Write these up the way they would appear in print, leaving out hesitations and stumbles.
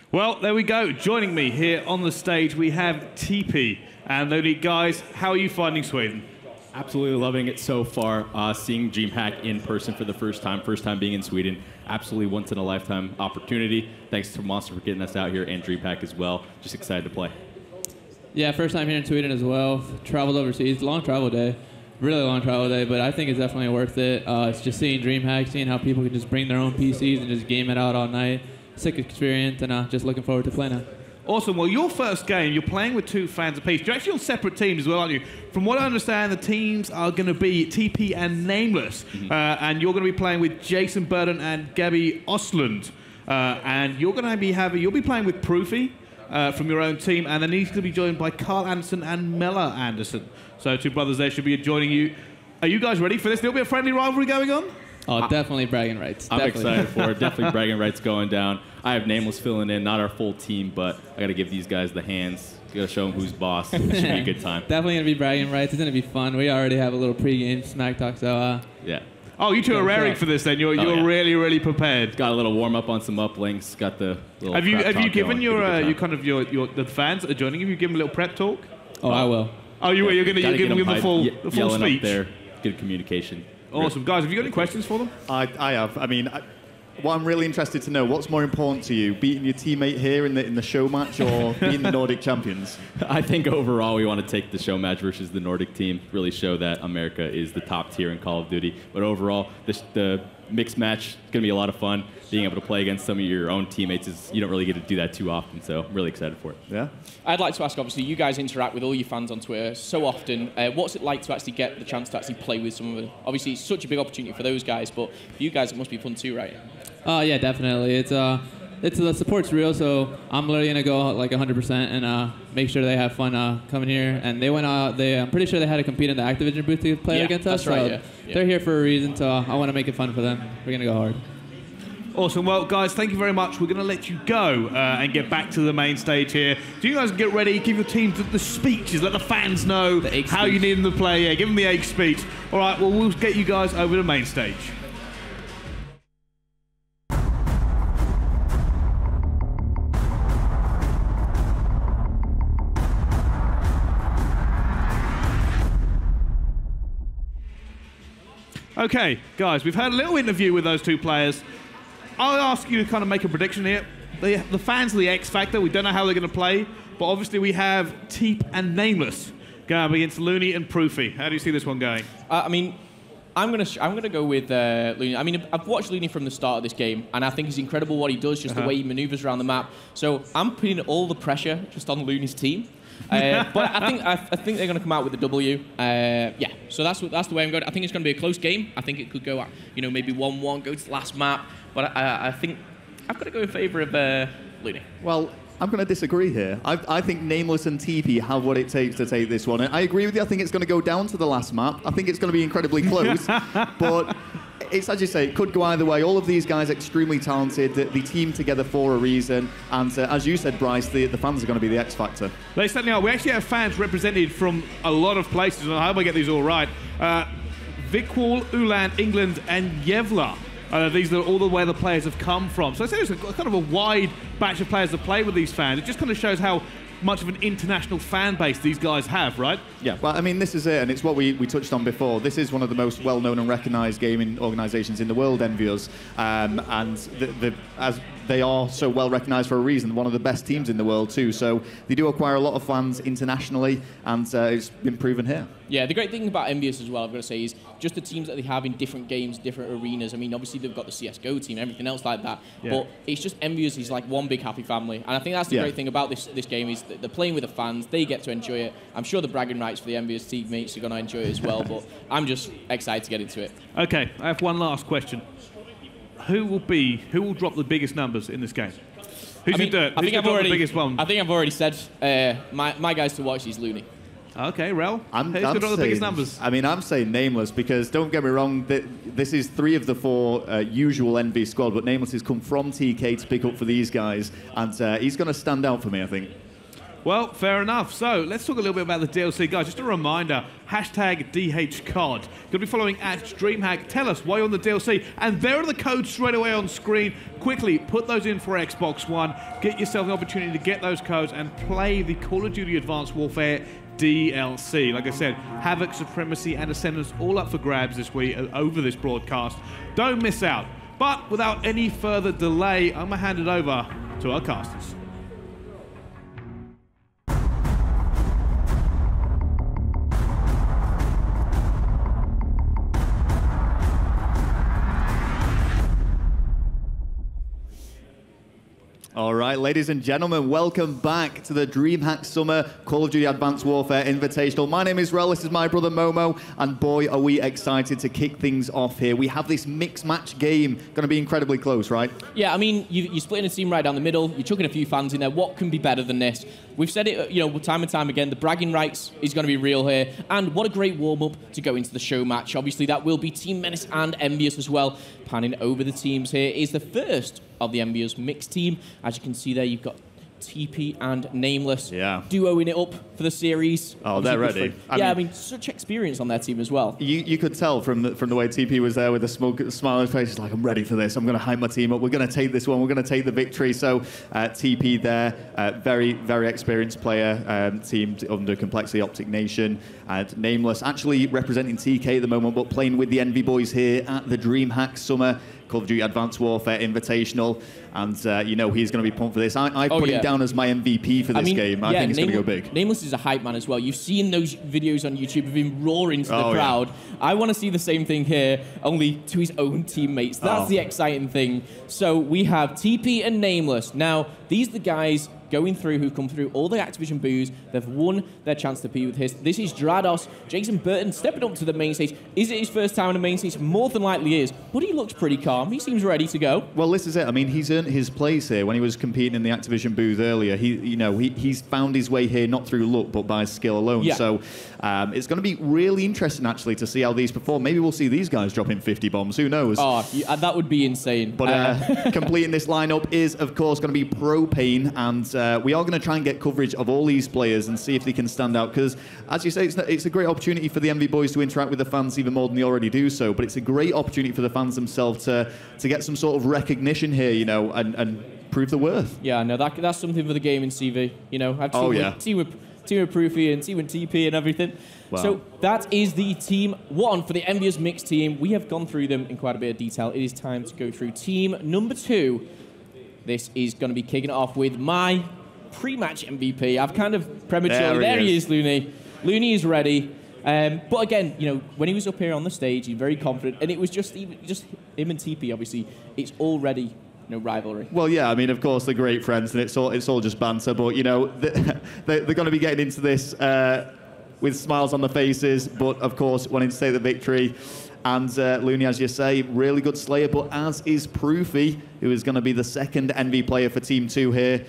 Well, there we go. Joining me here on the stage, we have TP. And Looney, guys, how are you finding Sweden? Absolutely loving it so far. Seeing DreamHack in person for the first time being in Sweden. Absolutely once-in-a-lifetime opportunity. Thanks to Monster for getting us out here and DreamHack as well. Just excited to play. Yeah, first time here in Sweden as well. Traveled overseas. Long travel day. Really long travel day, but I think it's definitely worth it. It's just seeing DreamHack, seeing how people can just bring their own PCs and just game it out all night. Sick experience, and just looking forward to playing it. Awesome. Well, your first game, you're playing with two fans apiece. You're actually on separate teams as well, aren't you? From what I understand, the teams are going to be TP and Nameless. And you're going to be playing with Jason Burden and Gabby Ostlund. And you're going to be you'll be playing with Proofy from your own team. And then he's going to be joined by Carl Anderson and Mella Anderson. So two brothers there should be joining you. Are you guys ready for this? There'll be a friendly rivalry going on? Oh, definitely bragging rights. I'm excited for it. Definitely bragging rights going down. I have Nameless filling in, not our full team, but I got to give these guys the hands. Got to show them who's boss. It should be a good time. Definitely going to be bragging rights. It's going to be fun. We already have a little pregame smack talk, so yeah. Oh, you two are raring for this then. You're really, really prepared. Got a little warm up on some uplinks. Got the little Have you given your the fans that are joining you? Have you given them a little prep talk? Oh, I will. Oh, you will. You're going to give them the full speech. Up there. Good communication. Awesome. Guys, have you got any questions for them? I have. I mean, what I'm really interested to know, what's more important to you, beating your teammate here in the show match or being the Nordic champions? I think overall we want to take the show match versus the Nordic team, really show that America is the top tier in Call of Duty. But overall, the mixed match is going to be a lot of fun. Being able to play against some of your own teammates, you don't really get to do that too often, so I'm really excited for it. Yeah. I'd like to ask, obviously, you guys interact with all your fans on Twitter so often. What's it like to actually get the chance to actually play with some of them? Obviously, it's such a big opportunity for those guys, but for you guys, it must be fun too, right? Yeah, definitely. It's the support's real, so I'm literally gonna go like 100% and make sure they have fun coming here. And they went I'm pretty sure they had to compete in the Activision booth to play against us. That's right. So they're here for a reason. So I want to make it fun for them. We're gonna go hard. Awesome. Well, guys, thank you very much. We're going to let you go and get back to the main stage here. Do you guys get ready? Give your teams the speeches. Let the fans know how you need them to play. Yeah, give them the egg speech. All right, well, we'll get you guys over to the main stage. Okay, guys, we've had a little interview with those two players. I'll ask you to kind of make a prediction here. The fans of the X Factor, we don't know how they're going to play, but obviously we have Teep and Nameless going up against Looney and Proofy. How do you see this one going? I mean, I'm gonna go with Looney. I mean, I've watched Looney from the start of this game, and I think it's incredible what he does, just the way he maneuvers around the map. So I'm putting all the pressure just on Looney's team. But I think they're going to come out with a W. Yeah, so that's the way I'm going. I think it's going to be a close game. I think it could go, maybe 1-1, go to the last map. But I think I've got to go in favour of Looney. Well, I'm going to disagree here. I think Nameless and TP have what it takes to take this one. And I agree with you. I think it's going to go down to the last map. I think it's going to be incredibly close. But it's, as you say, it could go either way. All of these guys extremely talented. They team together for a reason. And as you said, Bryce, the fans are going to be the X factor. They certainly are. We actually have fans represented from a lot of places. I hope I get these all right. Vickwall, Ulan, England, and Yevla. These are all the way the players have come from. So it's a kind of a wide batch of players that play with these fans. It just kind of shows how much of an international fan base these guys have, right? Yeah, well, I mean, this is it, and it's what we touched on before. This is one of the most well-known and recognised gaming organisations in the world, EnVyUS, and as they are so well recognised for a reason, one of the best teams in the world too. So they do acquire a lot of fans internationally, and it's been proven here. Yeah, the great thing about EnVyUS as well, I've got to say, is just the teams that they have in different games, different arenas. I mean, obviously they've got the CSGO team and everything else like that, but it's just EnVyUS is like one big happy family. And I think that's the great thing about this game is that they're playing with the fans, they get to enjoy it. I'm sure the bragging rights for the EnVyUS teammates are going to enjoy it as well, but I'm just excited to get into it. Okay, I have one last question. Who will drop the biggest numbers in this game? Who's going to do it? The biggest one? I think I've already said my guys to watch is Looney. Okay, Rel. Who's going to drop the biggest numbers? I mean, I'm saying Nameless because, don't get me wrong, this is 3 of the 4 usual NV squad, but Nameless has come from TK to pick up for these guys, and he's going to stand out for me, I think. Well, fair enough. So let's talk a little bit about the DLC, guys. Just a reminder, hashtag DHCOD. Going to be following at DreamHack. Tell us why you're on the DLC. And there are the codes straight away on screen. Quickly, put those in for Xbox One. Get yourself an opportunity to get those codes and play the Call of Duty Advanced Warfare DLC. Like I said, Havoc, Supremacy, and Ascendance all up for grabs this week over this broadcast. Don't miss out. But without any further delay, I'm going to hand it over to our casters. All right, ladies and gentlemen, welcome back to the DreamHack Summer Call of Duty Advanced Warfare Invitational. My name is Rel, this is my brother Momo, and boy, are we excited to kick things off here. We have this mixed match game, going to be incredibly close, right? Yeah, I mean, you're splitting a team right down the middle, you're chucking a few fans in there. What can be better than this? We've said it, time and time again, the bragging rights is going to be real here, and what a great warm-up to go into the show match. Obviously, that will be Team Menace and EnVyUS as well. Panning over the teams here is the first of the EnVyUS mixed team. As you can see there, you've got TP and Nameless duoing it up for the series. Oh, they're ready. I mean, such experience on their team as well. You could tell from the way TP was there with a smile on his face. He's like, I'm ready for this. I'm going to hype my team up. We're going to take this one. We're going to take the victory. So TP there, very, very experienced player, teamed under Complexity Optic Nation. And Nameless actually representing TK at the moment, but playing with the Envy boys here at the DreamHack Summer Call of Duty Advanced Warfare Invitational. And, he's going to be pumped for this. I put him down as my MVP for this game. I think it's going to go big. Nameless is a hype man as well. You've seen those videos on YouTube of him roaring to the crowd. I want to see the same thing here, only to his own teammates. That's the exciting thing. So we have TP and Nameless. Now, these are the guys going through who come through all the Activision boos. They've won their chance to be with his. This is Drados. Jason Burton stepping up to the main stage. Is it his first time on the main stage? More than likely is. But he looks pretty calm. He seems ready to go. Well, this is it. I mean, he's earned his place here. When he was competing in the Activision booth earlier, he's found his way here not through luck, but by skill alone. Yeah. So it's going to be really interesting, actually, to see how these perform. Maybe we'll see these guys dropping 50 bombs. Who knows? Oh, that would be insane. But completing this lineup is, of course, going to be Propane, and we are going to try and get coverage of all these players and see if they can stand out, because, as you say, it's a great opportunity for the Envy boys to interact with the fans even more than they already do so, but it's a great opportunity for the fans themselves to get some sort of recognition here, and prove the worth. Yeah, no, that's something for the game in CV. I've team with Proofy and team with TP and everything. Wow. So that is the team one for the EnVyUS mixed team. We have gone through them in quite a bit of detail. It is time to go through team number 2. This is going to be kicking it off with my pre-match MVP. I've kind of prematurely... There he is, Looney. Looney is ready. But again, when he was up here on the stage, he's very confident, and it was just him and TP. Obviously, it's already rivalry. Well, yeah, I mean, of course, they're great friends, and it's all just banter. But they're going to be getting into this with smiles on their faces. But of course, wanting to take the victory. And Looney, as you say, really good Slayer. But as is Proofy, who is going to be the second Envy player for Team 2 here.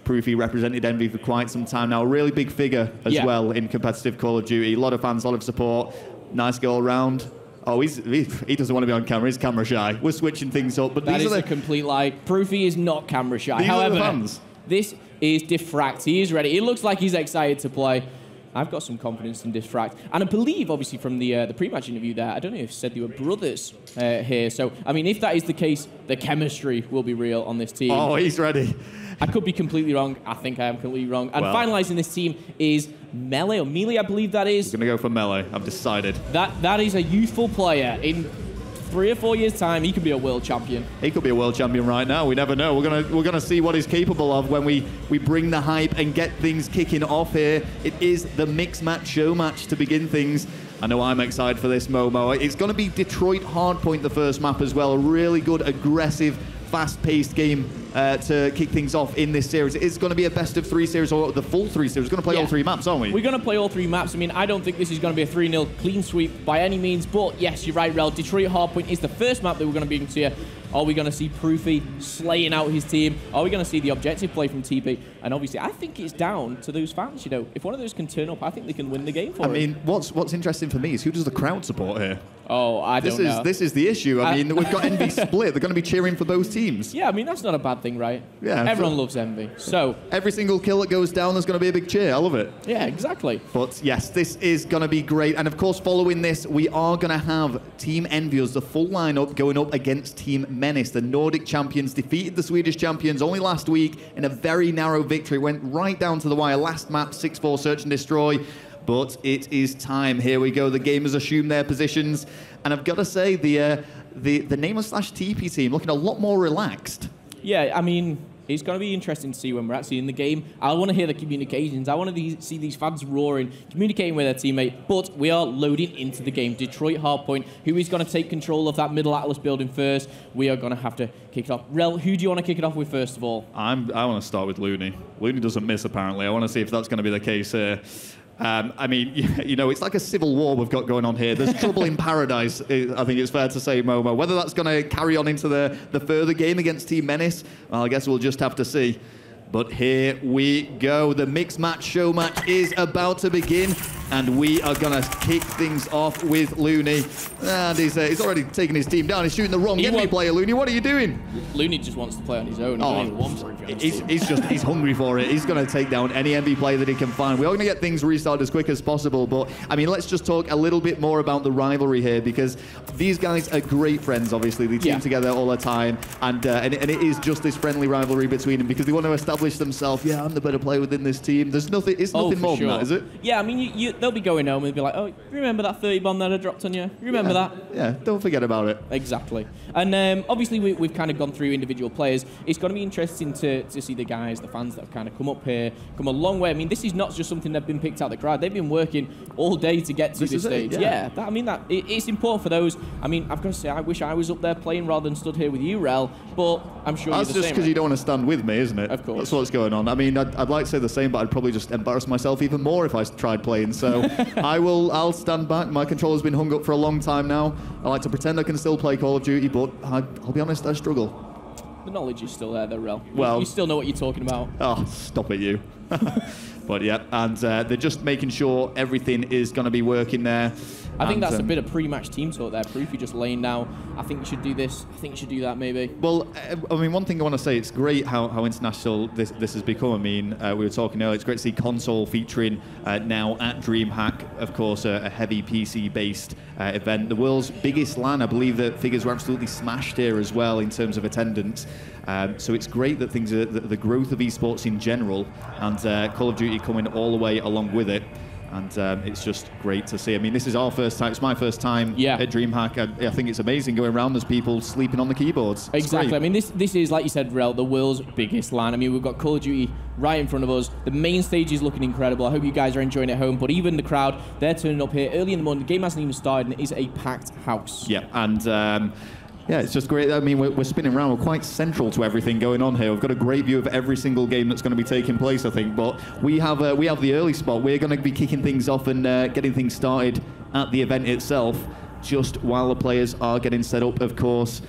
Proofy represented Envy for quite some time now. A really big figure as well in competitive Call of Duty. A lot of fans, a lot of support. Nice go all round. Oh, he doesn't want to be on camera. He's camera shy. We're switching things up. But that is a complete lie. Proofy is not camera shy. However, this is Diffract. He is ready. It looks like he's excited to play. I've got some confidence in Diffract. And I believe, obviously, from the pre-match interview there, I don't know if you said they were brothers here. So, I mean, if that is the case, the chemistry will be real on this team. Oh, he's ready. I could be completely wrong. I think I am completely wrong. And finalising this team is Melee, or Melee, I believe that is. We're going to go for Melee. I've decided. That is a youthful player. In 3 or 4 years' time, he could be a world champion. He could be a world champion right now. We never know. We're gonna see what he's capable of when we bring the hype and get things kicking off here. It is the mixed match show match to begin things. I know I'm excited for this, Momo. It's going to be Detroit Hardpoint, the first map as well. A really good, aggressive, fast-paced game to kick things off in this series. It's going to be a best-of-3 series, or the full 3 series. We're going to play all 3 maps, aren't we? We're going to play all 3 maps. I mean, I don't think this is going to be a 3-0 clean sweep by any means, but yes, you're right, Rel. Detroit Hardpoint is the first map that we're going to bring to you. Are we going to see Proofy slaying out his team? Are we going to see the objective play from TP? And obviously, I think it's down to those fans. If one of those can turn up, I think they can win the game for us. I mean, what's interesting for me is who does the crowd support here? Oh, I don't know. This is the issue. I mean, we've got Envy split. They're going to be cheering for both teams. Yeah, I mean, that's not a bad thing, right? Yeah. Everyone loves Envy. So every single kill that goes down, there's going to be a big cheer. I love it. Yeah, exactly. But yes, this is going to be great. And of course, following this, we are going to have Team EnVyUS, the full lineup, going up against Team Menace. The Nordic champions defeated the Swedish champions only last week in a very narrow victory. Went right down to the wire. Last map, 6-4 search and destroy. But it is time. Here we go. The gamers assume their positions. And I've got to say, the Nameless/TP team looking a lot more relaxed. Yeah, I mean, it's going to be interesting to see when we're actually in the game. I want to hear the communications. I want to see these fans roaring, communicating with their teammate. But we are loading into the game. Detroit Hardpoint, who is going to take control of that middle Atlas building first? We are going to have to kick it off. Rel, who do you want to kick it off with first of all? I want to start with Looney. Looney doesn't miss, apparently. I want to see if that's going to be the case here. I mean, it's like a civil war we've got going on here. There's trouble in paradise, I think it's fair to say, Momo. Whether that's going to carry on into the further game against Team Menace, well, I guess we'll just have to see. But here we go. The mixed match show match is about to begin, and we are going to kick things off with Looney. And he's already taken his team down. He's shooting the wrong enemy player. Looney, what are you doing? Looney just wants to play on his own. He's hungry for it. He's going to take down any enemy player that he can find. We're going to get things restarted as quick as possible. But, I mean, let's just talk a little bit more about the rivalry here, because these guys are great friends, obviously. They team together all the time. And it is just this friendly rivalry between them, because they want to establish themselves. Yeah, I'm the better player within this team. There's nothing. It's nothing more than that, is it? Yeah, I mean, they'll be going home and be like, "Oh, remember that 30 bomb that I dropped on you? You remember that?" Yeah, don't forget about it. Exactly. And obviously, we've kind of gone through individual players. It's going to be interesting to see the guys, the fans that have kind of come up here, come a long way. I mean, this is not just something they've been picked out the crowd. They've been working all day to get to this stage. It's important for those. I mean, I've got to say, I wish I was up there playing rather than stood here with you, Rel. But I'm sure that's just because you don't want to stand with me, isn't it? Of course. That's what's going on. I mean, I'd like to say the same, but I'd probably just embarrass myself even more if I tried playing. So I'll stand back. My controller's been hung up for a long time now. I like to pretend I can still play Call of Duty, but I'll be honest, I struggle. The knowledge is still there, though, Rel. Well, you still know what you're talking about. Oh, stop it, you. But yeah, and they're just making sure everything is going to be working there. I think that's a bit of pre-match team talk there. Proofy just laying down. I think you should do this. I think you should do that, maybe. Well, I mean, one thing I want to say, it's great how international this has become. I mean, we were talking earlier, it's great to see console featuring now at DreamHack, of course, a heavy PC-based event. The world's biggest LAN. I believe that figures were absolutely smashed here as well in terms of attendance. So it's great that things are the growth of esports in general, and Call of Duty coming all the way along with it. And it's just great to see. I mean, this is our first time. It's my first time at DreamHack. I think it's amazing going around. There's people sleeping on the keyboards. Exactly. I mean, this is, like you said, Rel, the world's biggest LAN. I mean, we've got Call of Duty right in front of us. The main stage is looking incredible. I hope you guys are enjoying it at home. But even the crowd, they're turning up here early in the morning. The game hasn't even started, and it is a packed house. Yeah, and yeah, it's just great. I mean, we're spinning around. We're quite central to everything going on here. We've got a great view of every single game that's going to be taking place, I think. But we have the early spot. We're going to be kicking things off and getting things started at the event itself, just while the players are getting set up, of course.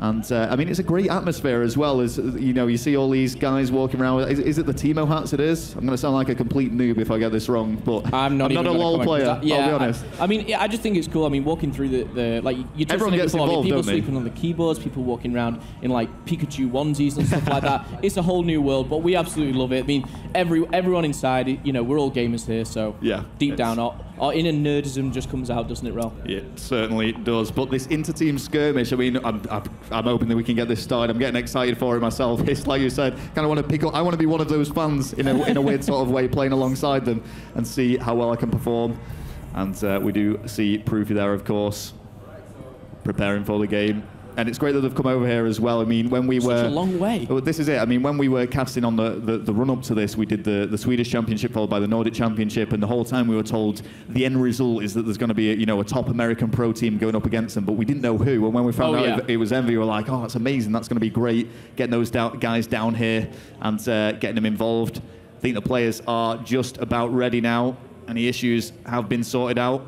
And I mean, it's a great atmosphere as well. As you see all these guys walking around. Is it the Timo hats? It is. I'm going to sound like a complete noob if I get this wrong, but I'm not a LoL player. I'll be honest. I mean, I just think it's cool. I mean, walking through the like you touched on it before. I mean, people sleeping on the keyboards, people walking around in like Pikachu onesies and stuff like that. It's a whole new world, but we absolutely love it. I mean, everyone inside, we're all gamers here, so deep down, our inner nerdism just comes out, doesn't it, Rel? It certainly does. But this inter-team skirmish, I mean, I'm hoping that we can get this started. I'm getting excited for it myself. It's like you said, kind of want to pick up. I want to be one of those fans in a weird sort of way, playing alongside them and see how well I can perform. And we do see Proofy there, of course, preparing for the game. And it's great that they've come over here as well. I mean, when we were... Such a long way. Well, this is it. I mean, when we were casting on the run-up to this, we did the Swedish Championship followed by the Nordic Championship, and the whole time we were told the end result is that there's going to be a top American pro team going up against them, but we didn't know who. And when we found out it was Envy, we were like, oh, that's amazing. That's going to be great, getting those guys down here and getting them involved. I think the players are just about ready now. Any issues have been sorted out.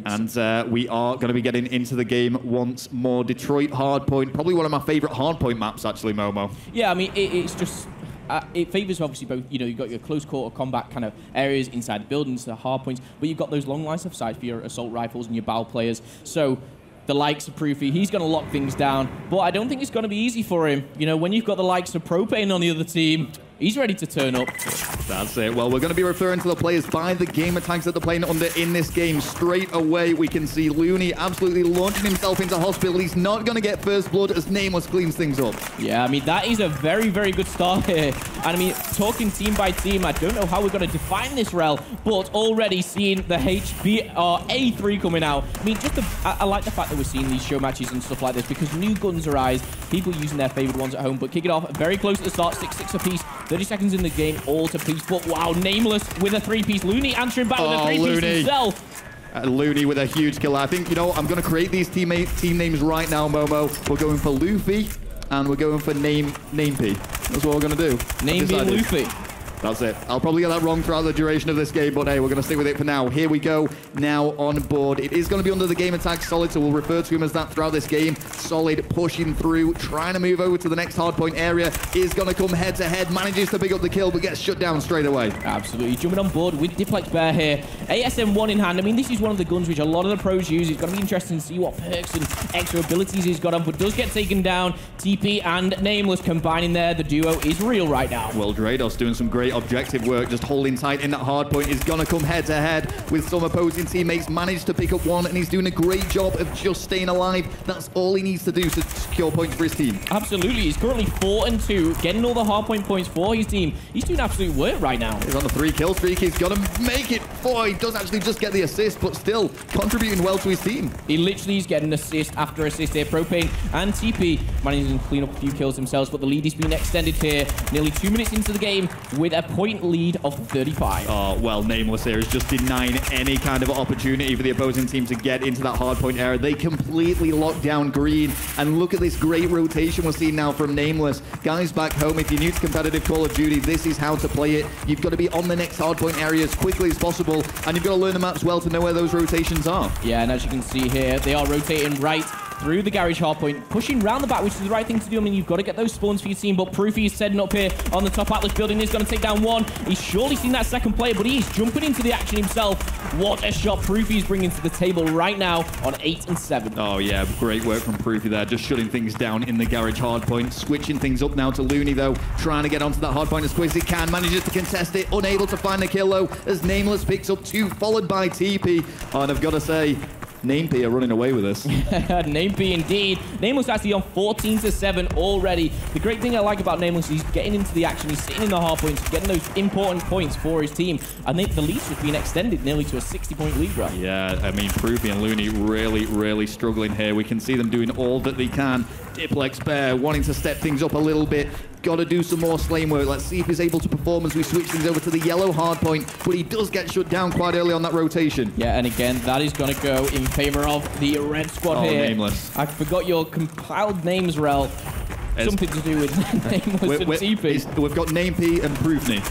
And we are going to be getting into the game once more. Detroit Hardpoint, probably one of my favorite Hardpoint maps, actually, Momo. Yeah, I mean, it's just... it favors obviously both, you've got your close quarter combat kind of areas inside the buildings, the hard points, but you've got those long lines of sight for your assault rifles and your bow players. So the likes of Proofy, he's going to lock things down, but I don't think it's going to be easy for him. When you've got the likes of Propane on the other team, he's ready to turn up. That's it. Well, we're going to be referring to the players by the gamer tags that they're playing under in this game. Straight away, we can see Looney absolutely launching himself into hospital. He's not going to get first blood as Nameless cleans things up. Yeah, I mean, that is a very, very good start here. And I mean, talking team by team, I don't know how we're going to define this, Rel, but already seeing the A3 coming out. I mean, I like the fact that we're seeing these show matches and stuff like this because new guns arise, people using their favorite ones at home, but kick it off very close at the start, 6-6 apiece. 30 seconds in the game, all to piece. But wow, Nameless with a 3-piece. Looney answering back with a 3-piece himself. Looney with a huge kill. I think, I'm going to create these team names right now, Momo. We're going for Luffy, and we're going for Name P. That's what we're going to do. Name P and Luffy. That's it. I'll probably get that wrong throughout the duration of this game, but hey, we're going to stick with it for now. Here we go, now on board. It is going to be under the game attack Solid, so we'll refer to him as that throughout this game. Solid pushing through, trying to move over to the next hardpoint area. Is going to come head-to-head, manages to pick up the kill, but gets shut down straight away. Absolutely. Jumping on board with Diplex Bear here. ASM-1 in hand. I mean, this is one of the guns which a lot of the pros use. It's going to be interesting to see what perks and extra abilities he's got on, but does get taken down. TP and Nameless combining there. The duo is real right now. Well, Drados doing some great objective work, just holding tight in that hard point. Is going to come head-to-head with some opposing teammates. Managed to pick up one, and he's doing a great job of just staying alive. That's all he needs to do to secure points for his team. Absolutely. He's currently 4-2, getting all the hard point points for his team. He's doing absolute work right now. He's on the 3-kill streak. He's got to make it 4. He does actually just get the assist, but still contributing well to his team. He literally is getting assist after assist here. Propane and TP managing to clean up a few kills themselves, but the lead is being extended here. Nearly 2 minutes into the game with a point lead of 35. Oh, well, Nameless here is just denying any kind of opportunity for the opposing team to get into that hardpoint area. They completely lock down green, and look at this great rotation we're seeing now from Nameless. Guys back home, if you're new to competitive Call of Duty, this is how to play it. You've got to be on the next hardpoint area as quickly as possible, and you've got to learn the maps well to know where those rotations are. Yeah, and as you can see here, they are rotating right through the garage hardpoint, pushing round the back, which is the right thing to do. I mean, you've got to get those spawns for your team, but Proofy is setting up here on the top Atlas building. He's going to take down one. He's surely seen that second player, but he's jumping into the action himself. What a shot Proofy is bringing to the table right now on 8 and 7. Oh, yeah, great work from Proofy there, just shutting things down in the garage hardpoint. Switching things up now to Looney, though, trying to get onto that hardpoint as quick as he can. Manages to contest it, unable to find the kill, though, as Nameless picks up 2, followed by TP. Oh, and I've got to say, Name P are running away with this. Name P indeed. Nameless actually on 14-7 already. The great thing I like about Nameless is he's getting into the action. He's sitting in the hard points, getting those important points for his team. I think the lead's just been extended nearly to a 60-point lead run. Yeah, I mean, Proofy and Looney really struggling here. We can see them doing all that they can. Diplex Bear wanting to step things up a little bit. Got to do some more slane work. Let's see if he's able to perform as we switch things over to the yellow hardpoint. But he does get shut down quite early on that rotation. Yeah, and again, that is going to go in favor of the red squad here. Nameless. I forgot your compiled names, Rel. Something to do with Nameless and TP. We've got Name P and Proofney.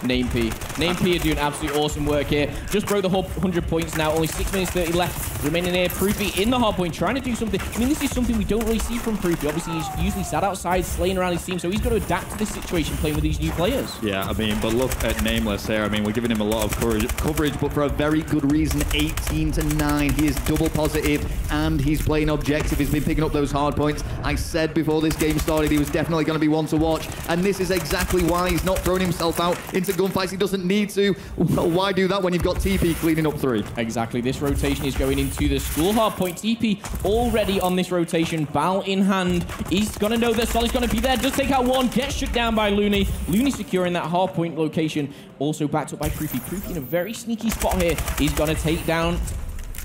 Name P. Name P are doing absolutely awesome work here. Just broke the 100 points now. Only 6 minutes 30 left remaining here. Proofy in the hard point, trying to do something. I mean, this is something we don't really see from Proofy. Obviously, he's usually sat outside, slaying around his team, so he's got to adapt to this situation playing with these new players. Yeah, I mean, but look at Nameless here. I mean, we're giving him a lot of coverage, but for a very good reason. 18-9. He is double positive, and he's playing objective. He's been picking up those hard points. I said before this game started, he was definitely going to be one to watch, and this is exactly why he's not throwing himself out into gunfights. He doesn't need to. Well, why do that when you've got TP cleaning up 3? Exactly. This rotation is going into the school hard point. TP already on this rotation, bow in hand. He's going to know that Solid's going to be there. Does take out one, gets shut down by Looney. Looney securing that hard point location. Also backed up by Proofy. Proofy in a very sneaky spot here. He's going to take down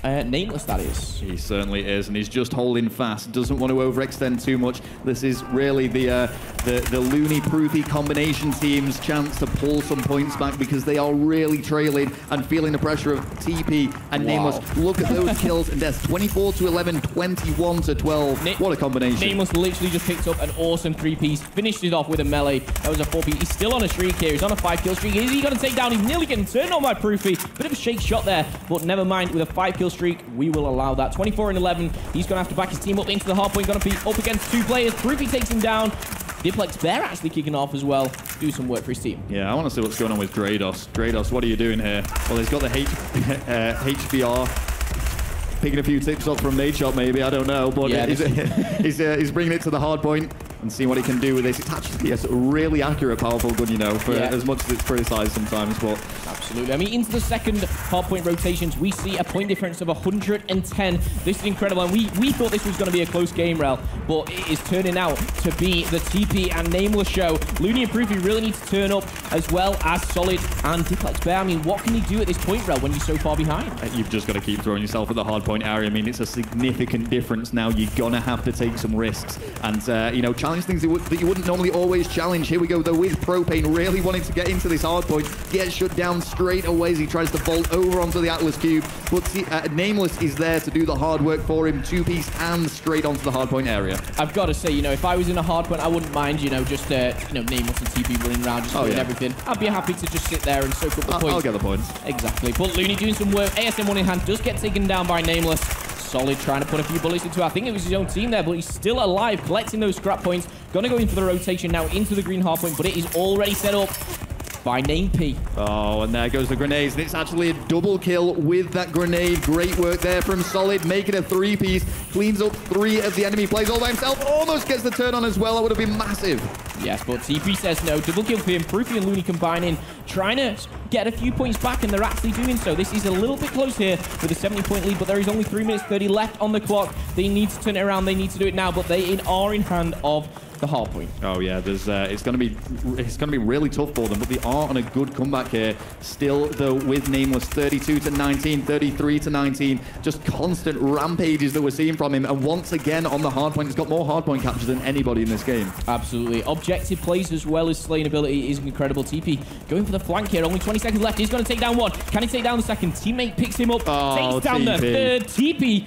Nameless, that is. He certainly is, and he's just holding fast. Doesn't want to overextend too much. This is really the Looney Proofy combination team's chance to pull some points back because they are really trailing and feeling the pressure of TP and Nameless. Look at those kills and deaths. 24-11, 21-12. What a combination. Nameless literally just picked up an awesome 3-piece, finished it off with a melee. That was a 4-piece. He's still on a streak here. He's on a 5-kill streak. Is he going to take down? He's nearly getting turned on by Proofy. Bit of a shake shot there, but never mind. With a 5-kill streak, streak, we will allow that. 24-11. He's going to have to back his team up into the hardpoint. Going to be up against 2 players. Proofy takes him down. Diplex Bear actually kicking off as well. Do some work for his team. Yeah, I want to see what's going on with Drados. Drados, what are you doing here? Well, he's got the HVR. Picking a few tips up from Nade Shot, maybe. I don't know. But yeah, he's bringing it to the hard point and seeing what he can do with this. It's actually a really accurate, powerful gun, you know, for as much as it's criticized sometimes. But absolutely. I mean, into the second hardpoint rotations, we see a point difference of 110. This is incredible. And we thought this was going to be a close game, Rel, but it is turning out to be the TP and Nameless show. Looney and Proofy really need to turn up, as well as Solid and Diplex Bear. I mean, what can you do at this point, Rel, when you're so far behind? You've just got to keep throwing yourself at the hardpoint area. I mean, it's a significant difference now. You're going to have to take some risks and, you know, challenge things that you wouldn't normally always challenge. Here we go, though, with Propane really wanting to get into this hardpoint. Gets shut down straight away as he tries to vault over onto the Atlas Cube. But Nameless is there to do the hard work for him. 2-piece and straight onto the hardpoint area. I've got to say, you know, if I was in a hardpoint, I wouldn't mind, you know, just, you know, Nameless and TP running around, just doing everything. I'd be happy to just sit there and soak up the points. I'll get the points. Exactly. But Looney doing some work. ASM 1 in hand does get taken down by Nameless. Solid trying to put a few bullets into, I think it was his own team there, but he's still alive, collecting those scrap points. Gonna go in for the rotation now into the green hardpoint, but it is already set up by Name P. Oh, and there goes the grenades. And it's actually a double kill with that grenade. Great work there from Solid, making a 3-piece. Cleans up 3 of the enemy players all by himself. Almost gets the turn on as well. That would have been massive. Yes, but TP says no. Double kill for him. Proofy and Looney combining, trying to get a few points back, and they're actually doing so. This is a little bit close here with a 70-point lead, but there is only 3 minutes 30 left on the clock. They need to turn it around. They need to do it now, but they are in hand of the hard point. Oh yeah, there's it's gonna be really tough for them, but they are on a good comeback here. Still though, with Nameless, 32-19, 33-19, just constant rampages that we're seeing from him. And once again on the hard point, he's got more hard point captures than anybody in this game. Absolutely, objective plays as well as slaying ability is incredible. TP going for the flank here. Only 20 seconds left. He's going to take down 1. Can he take down the second? Teammate picks him up, takes down the third. TP.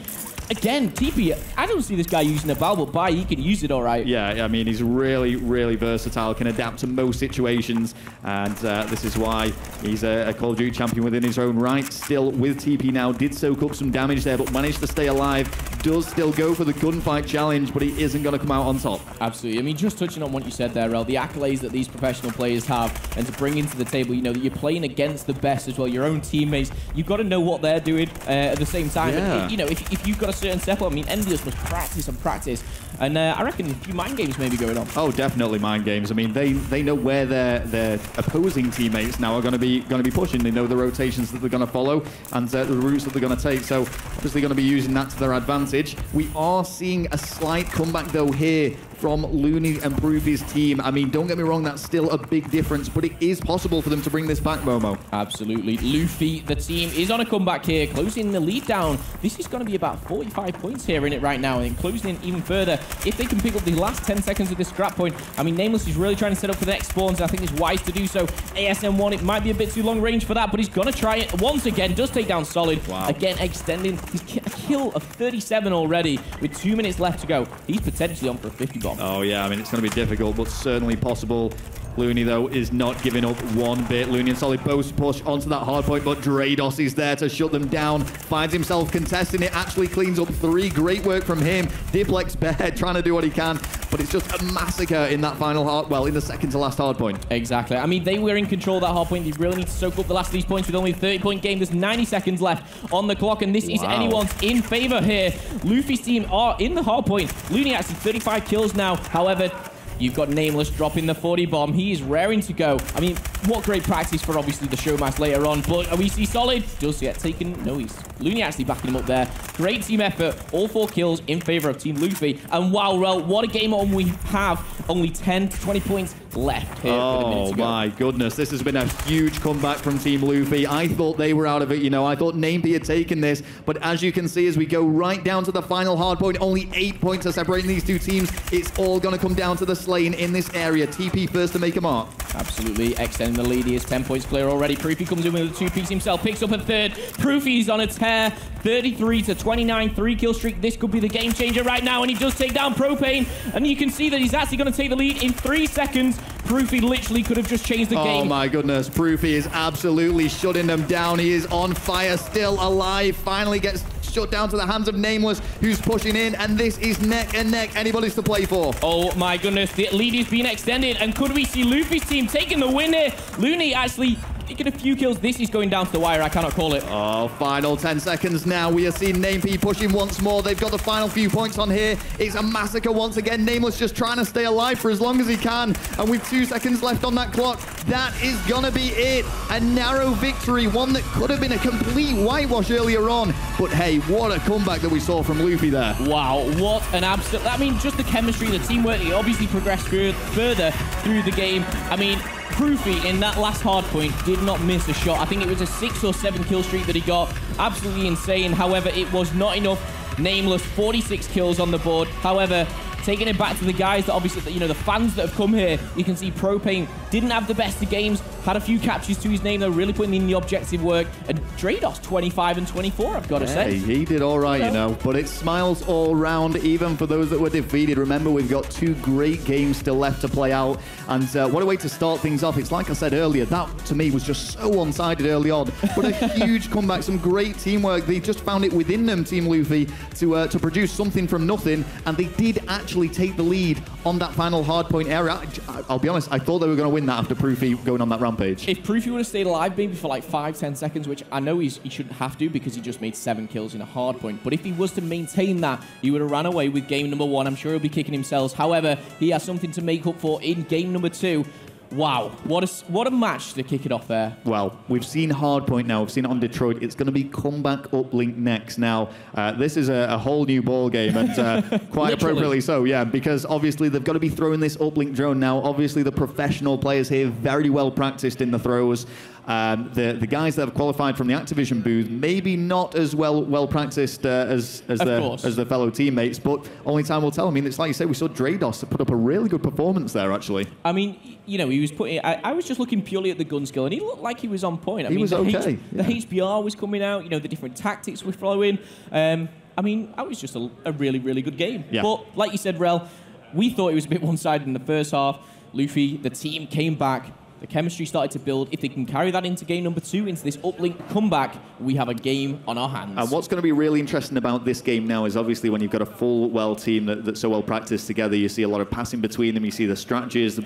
Again, TP, I don't see this guy using a bow, but Bai, he can use it all right. Yeah, I mean, he's really, really versatile, can adapt to most situations, and this is why he's a Call of Duty champion within his own right. Still with TP now, did soak up some damage there, but managed to stay alive. Does still go for the gunfight challenge, but he isn't going to come out on top. Absolutely. I mean, just touching on what you said there, Rel, the accolades that these professional players have, and to bring into the table, you know, that you're playing against the best as well, your own teammates. You've got to know what they're doing at the same time. Yeah. And, you know, if you've got a certain step up, I mean, EnVyUS must practice and practice. And I reckon a few mind games may be going on. Oh, definitely mind games. I mean, they know where their opposing teammates now are going to be pushing. They know the rotations that they're going to follow and the routes that they're going to take. So obviously going to be using that to their advantage. We are seeing a slight comeback though here from Looney and Proofy's team. I mean, don't get me wrong, that's still a big difference, but it is possible for them to bring this back, Momo. Absolutely. Luffy, the team, is on a comeback here, closing the lead down. This is going to be about 45 points here in it right now, and closing in even further. If they can pick up the last 10 seconds of this scrap point, I mean, Nameless is really trying to set up for the next spawns, and I think it's wise to do so. ASM1, it might be a bit too long range for that, but he's going to try it once again. Does take down Solid. Wow. Again, extending his kill of 37 already, with 2 minutes left to go. He's potentially on for a 50 bomb. Oh, yeah, I mean, it's going to be difficult, but certainly possible. Looney, though, is not giving up one bit. Looney and Solid both push onto that hard point, but Drados is there to shut them down. Finds himself contesting it, actually cleans up 3. Great work from him. Diplex Bear trying to do what he can, but it's just a massacre in that final in the second to last hard point. Exactly. I mean, they were in control of that hard point. They really need to soak up the last of these points with only a 30-point game. There's 90 seconds left on the clock, and this is anyone's in favor here. Luffy's team are in the hard point. Looney actually 35 kills now. However, you've got Nameless dropping the 40 bomb. He is raring to go. I mean, what great practice for obviously the SHOWMATCH later on. But we see Solid does get taken. No, he's Looney actually backing him up there. Great team effort. All 4 kills in favor of Team Luffy. And wow, Rel, what a game on we have. Only 10 to 20 points left here. Oh my goodness, this has been a huge comeback from Team Luffy. I thought they were out of it, you know. I thought Nameby had taken this, but as you can see, as we go right down to the final hard point, only 8 points are separating these two teams. It's all going to come down to the slaying in this area. TP first to make a mark. Absolutely, extending the lead. He is 10 points clear already. Proofy comes in with a 2-piece himself, picks up a third. Proofy's on a tear, 33-29, 3-kill streak. This could be the game changer right now, and he does take down Propane, and you can see that he's actually going to take the lead in 3 seconds. Proofy literally could have just changed the game. Oh my goodness, Proofy is absolutely shutting them down. He is on fire, still alive. Finally gets shut down to the hands of Nameless, who's pushing in, and this is neck and neck. Anybody's to play for. Oh my goodness, the lead is being extended, and could we see Luffy's team taking the win here? Looney actually taking a few kills. This is going down to the wire. I cannot call it. Oh, final 10 seconds now. We are seeing NameP pushing once more. They've got the final few points on here. It's a massacre once again. Nameless just trying to stay alive for as long as he can. And with 2 seconds left on that clock, that is going to be it. A narrow victory, one that could have been a complete whitewash earlier on. But hey, what a comeback that we saw from Luffy there. Wow, what an absolute... I mean, just the chemistry, the teamwork, he obviously progressed further through the game. I mean, Proofy in that last hard point did not miss a shot. I think it was a 6 or 7 kill streak that he got. Absolutely insane. However, it was not enough. Nameless, 46 kills on the board. However, taking it back to the guys that obviously, you know, the fans that have come here, you can see Propane didn't have the best of games, had a few captures to his name, though, really putting in the objective work. And Drados, 25 and 24, I've got to say. He did all right, you know, but it's smiles all round, even for those that were defeated. Remember, we've got 2 great games still left to play out, and what a way to start things off. It's like I said earlier, that to me was just so one-sided early on, but a huge comeback, some great teamwork. They just found it within them, Team Luffy, to produce something from nothing, and they did actually take the lead on that final hardpoint area. I'll be honest, I thought they were going to win that after Proofy going on that rampage. If Proofy would have stayed alive maybe for like 5-10 seconds, which I know he shouldn't have to because he just made 7 kills in a hardpoint, but if he was to maintain that, he would have ran away with game number 1. I'm sure he'll be kicking himself. However, he has something to make up for in game number 2. Wow, what a match to kick it off there. Well, we've seen Hardpoint now. We've seen it on Detroit. It's going to be comeback uplink next. Now, this is a whole new ball game, and quite appropriately so, yeah, because obviously they've got to be throwing this uplink drone now. Obviously, the professional players here, very well practiced in the throws. The guys that have qualified from the Activision booth, maybe not as well practiced as their fellow teammates, but only time will tell. I mean, it's like you say, we saw Drados put up a really good performance there, actually. I mean, you know, he was putting... I was just looking purely at the gun skill, and he looked like he was on point. I mean, was okay. The HBR was coming out, you know, the different tactics were flowing. I mean, that was just a really, really good game. Yeah. But, like you said, Rel, we thought it was a bit one-sided in the first half. Luffy, the team came back. The chemistry started to build. If they can carry that into game number 2, into this uplink comeback, we have a game on our hands. And what's going to be really interesting about this game now is obviously when you've got a full team that's so well practiced together, you see a lot of passing between them, you see the strategies,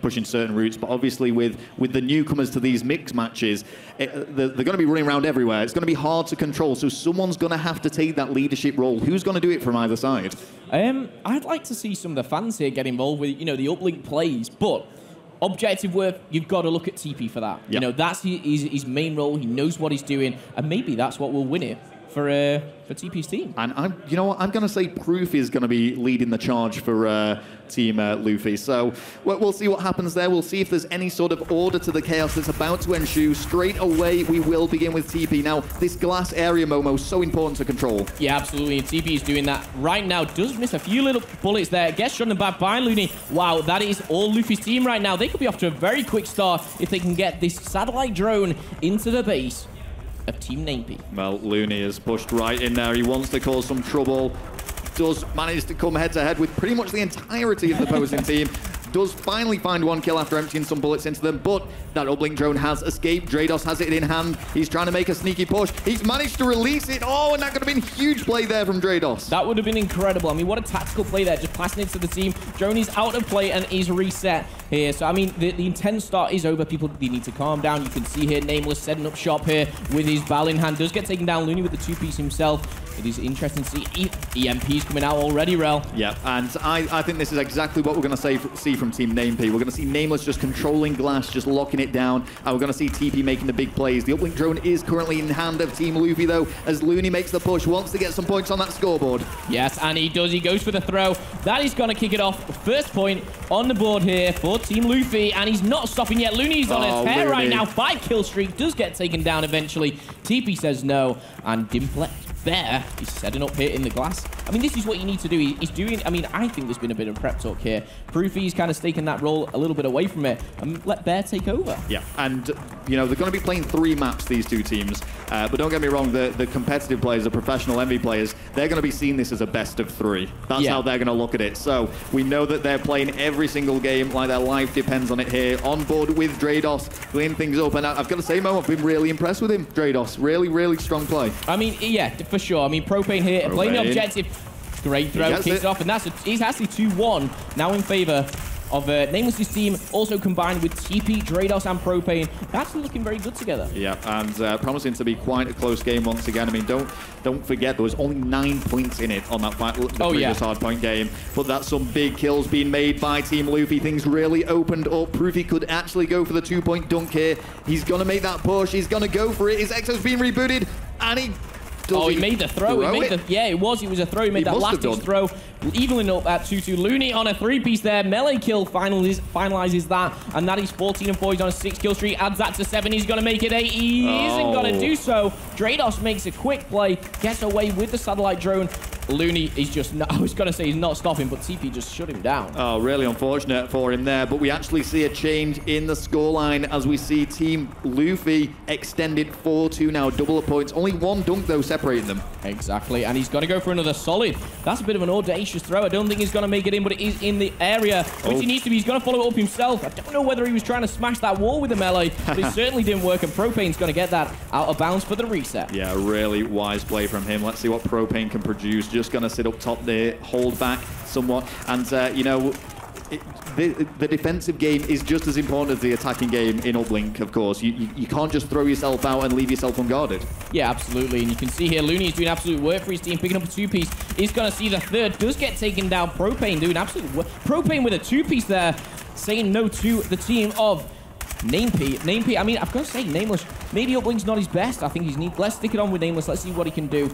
pushing certain routes. But obviously with the newcomers to these mixed matches, they're going to be running around everywhere. It's going to be hard to control. So someone's going to have to take that leadership role. Who's going to do it from either side? I'd like to see some of the fans here get involved with, you know, the uplink plays, but objective work, you've got to look at TP for that. Yep. You know, that's his main role. He knows what he's doing, and maybe that's what will win it for TP's team. And you know what? I'm going to say Proof is going to be leading the charge for Team Luffy. So we'll see what happens there. We'll see if there's any sort of order to the chaos that's about to ensue. Straight away, we will begin with TP. Now, this glass area, Momo, is so important to control. Yeah, absolutely. And TP is doing that right now. Does miss a few little bullets there. Gets shot in the back by Looney. Wow, that is all Luffy's team right now. They could be off to a very quick start if they can get this satellite drone into the base of Team NameP. Well, Looney is pushed right in there. He wants to cause some trouble. Does manage to come head-to-head with pretty much the entirety of the opposing team. Does finally find 1 kill after emptying some bullets into them, but that uplink drone has escaped. Drados has it in hand. He's trying to make a sneaky push. He's managed to release it. Oh, and that could have been a huge play there from Drados. That would have been incredible. I mean, what a tactical play there, just passing it to the team. Drone is out of play and is reset here. So, I mean, the intense start is over. People, they need to calm down. You can see here, Nameless setting up shop here with his ball in hand. Does get taken down. Looney with the 2-piece himself. It is interesting to see EMP's coming out already, Rel. Yeah, and I think this is exactly what we're going to see from Team NameP. We're going to see Nameless just controlling glass, just locking it down, and we're going to see TP making the big plays. The uplink drone is currently in hand of Team Luffy, though, as Looney makes the push, wants to get some points on that scoreboard. Yes, and he does. He goes for the throw. That is going to kick it off. First point on the board here for Team Luffy, and he's not stopping yet. Looney's on a tear right now. 5-kill streak, does get taken down eventually. TP says no, and Dimplex there, he's setting up here in the glass I mean, this is what you need to do. He's doing, I mean, I think there's been a bit of prep talk here. Proofy's kind of taken that role a little bit away from it and let Bear take over. Yeah, and, you know, they're going to be playing 3 maps, these 2 teams. But don't get me wrong, the competitive players, the professional Envy players, they're going to be seeing this as a best of 3. That's how they're going to look at it. So we know that they're playing every single game like their life depends on it here. On board with Drados, cleaning things up. And I've got to say, Mo, I've been really impressed with him, Drados. Really, really strong play. I mean, yeah, for sure. I mean, Propane here, playing the objective. Great throw, kicks it off, and he's actually 2-1 now in favor of Nameless's team, also combined with TP, Drados, and Propane. They're actually looking very good together. Yeah, and promising to be quite a close game once again. I mean, don't forget, there was only 9 points in it on that previous hardpoint game, but that's some big kills being made by Team Luffy. Things really opened up. Proofy could actually go for the 2-point dunk here. He's going to make that push. He's going to go for it. His Exo's being rebooted, and he... he made the throw. It was a throw. He made that last-ditch throw, evening up at 2-2. Looney on a 3-piece there. Melee kill finalizes that, and that is 14-4. He's on a 6-kill streak. Adds that to 7. He's going to make it 8. He isn't going to do so. Drados makes a quick play, gets away with the satellite drone. Looney is just not, I was going to say he's not stopping, but TP just shut him down. Oh, really unfortunate for him there, but we actually see a change in the scoreline as we see Team Luffy extended 4-2 now, double the points. Only 1 dunk, though, separating them. Exactly, and he's going to go for another solid. That's a bit of an audacious throw. I don't think he's going to make it in, but it is in the area, which he needs to be. He's going to follow it up himself. I don't know whether he was trying to smash that wall with the melee, but it certainly didn't work, and Propane's going to get that out of bounds for the reset. Yeah, really wise play from him. Let's see what Propane can produce. Just going to sit up top there, hold back somewhat, and you know, the defensive game is just as important as the attacking game in Uplink, of course. You can't just throw yourself out and leave yourself unguarded. Yeah, absolutely, and you can see here Looney is doing absolute work for his team, picking up a 2-piece. He's going to see the 3rd, does get taken down. Propane doing absolute work. Propane with a 2-piece there, saying no to the team of Namep. I mean, I've got to say, Nameless, maybe Uplink's not his best. I think he's let's stick it on with Nameless. Let's see what he can do.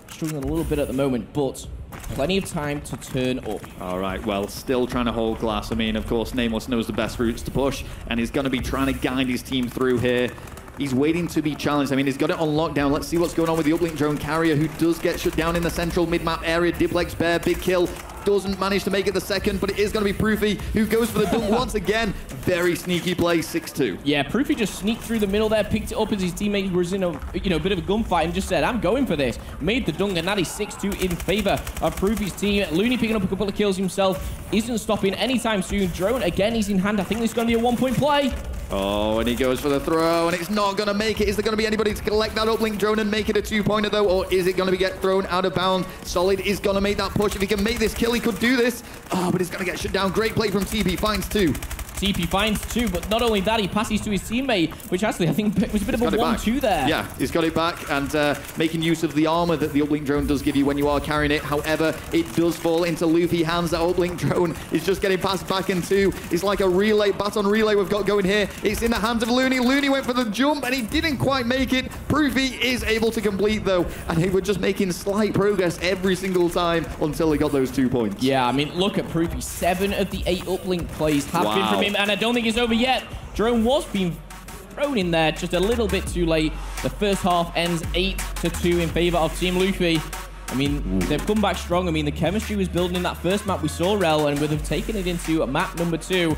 Struggling a little bit at the moment, but plenty of time to turn up. All right, well, still trying to hold glass. I mean, of course, Nameless knows the best routes to push, and he's going to be trying to guide his team through here. He's waiting to be challenged. I mean, he's got it on lockdown. Let's see what's going on with the Uplink drone carrier, who does get shut down in the central mid-map area. Diplex Bear, big kill. Doesn't manage to make it the 2nd, but it is going to be Proofy who goes for the dunk once again. Very sneaky play, 6-2. Yeah, Proofy just sneaked through the middle there, picked it up as his teammate was in a bit of a gunfight and just said, I'm going for this. Made the dunk, and that is 6-2 in favor of Proofy's team. Looney picking up a couple of kills himself. Isn't stopping anytime soon. Drone, again, he's in hand. I think this is going to be a 1-point play. Oh, and he goes for the throw, and it's not going to make it. Is there going to be anybody to collect that Uplink drone and make it a 2-pointer, though? Or is it going to get thrown out of bounds? Solid is going to make that push. If he can make this kill, he could do this. Oh, but he's going to get shut down. Great play from TP. Finds 2. TP finds 2, but not only that, he passes to his teammate, which actually I think was a bit of a 1-2 there. Yeah, he's got it back, and making use of the armor that the Uplink drone does give you when you are carrying it. However, it does fall into Luffy hands. That Uplink drone is just getting passed back in 2. It's like a relay, baton relay we've got going here. It's in the hands of Looney. Looney went for the jump, and he didn't quite make it. Proofy is able to complete, though, and they were just making slight progress every single time until he got those 2 points. Yeah, I mean, look at Proofy. 7 of the 8 Uplink plays have been from him, and I don't think it's over yet. Drone was being thrown in there just a little bit too late. The first half ends 8-2 in favor of Team Luffy. I mean, they've come back strong. I mean, the chemistry was building in that first map we saw, Rel, and with them taking it into map number 2,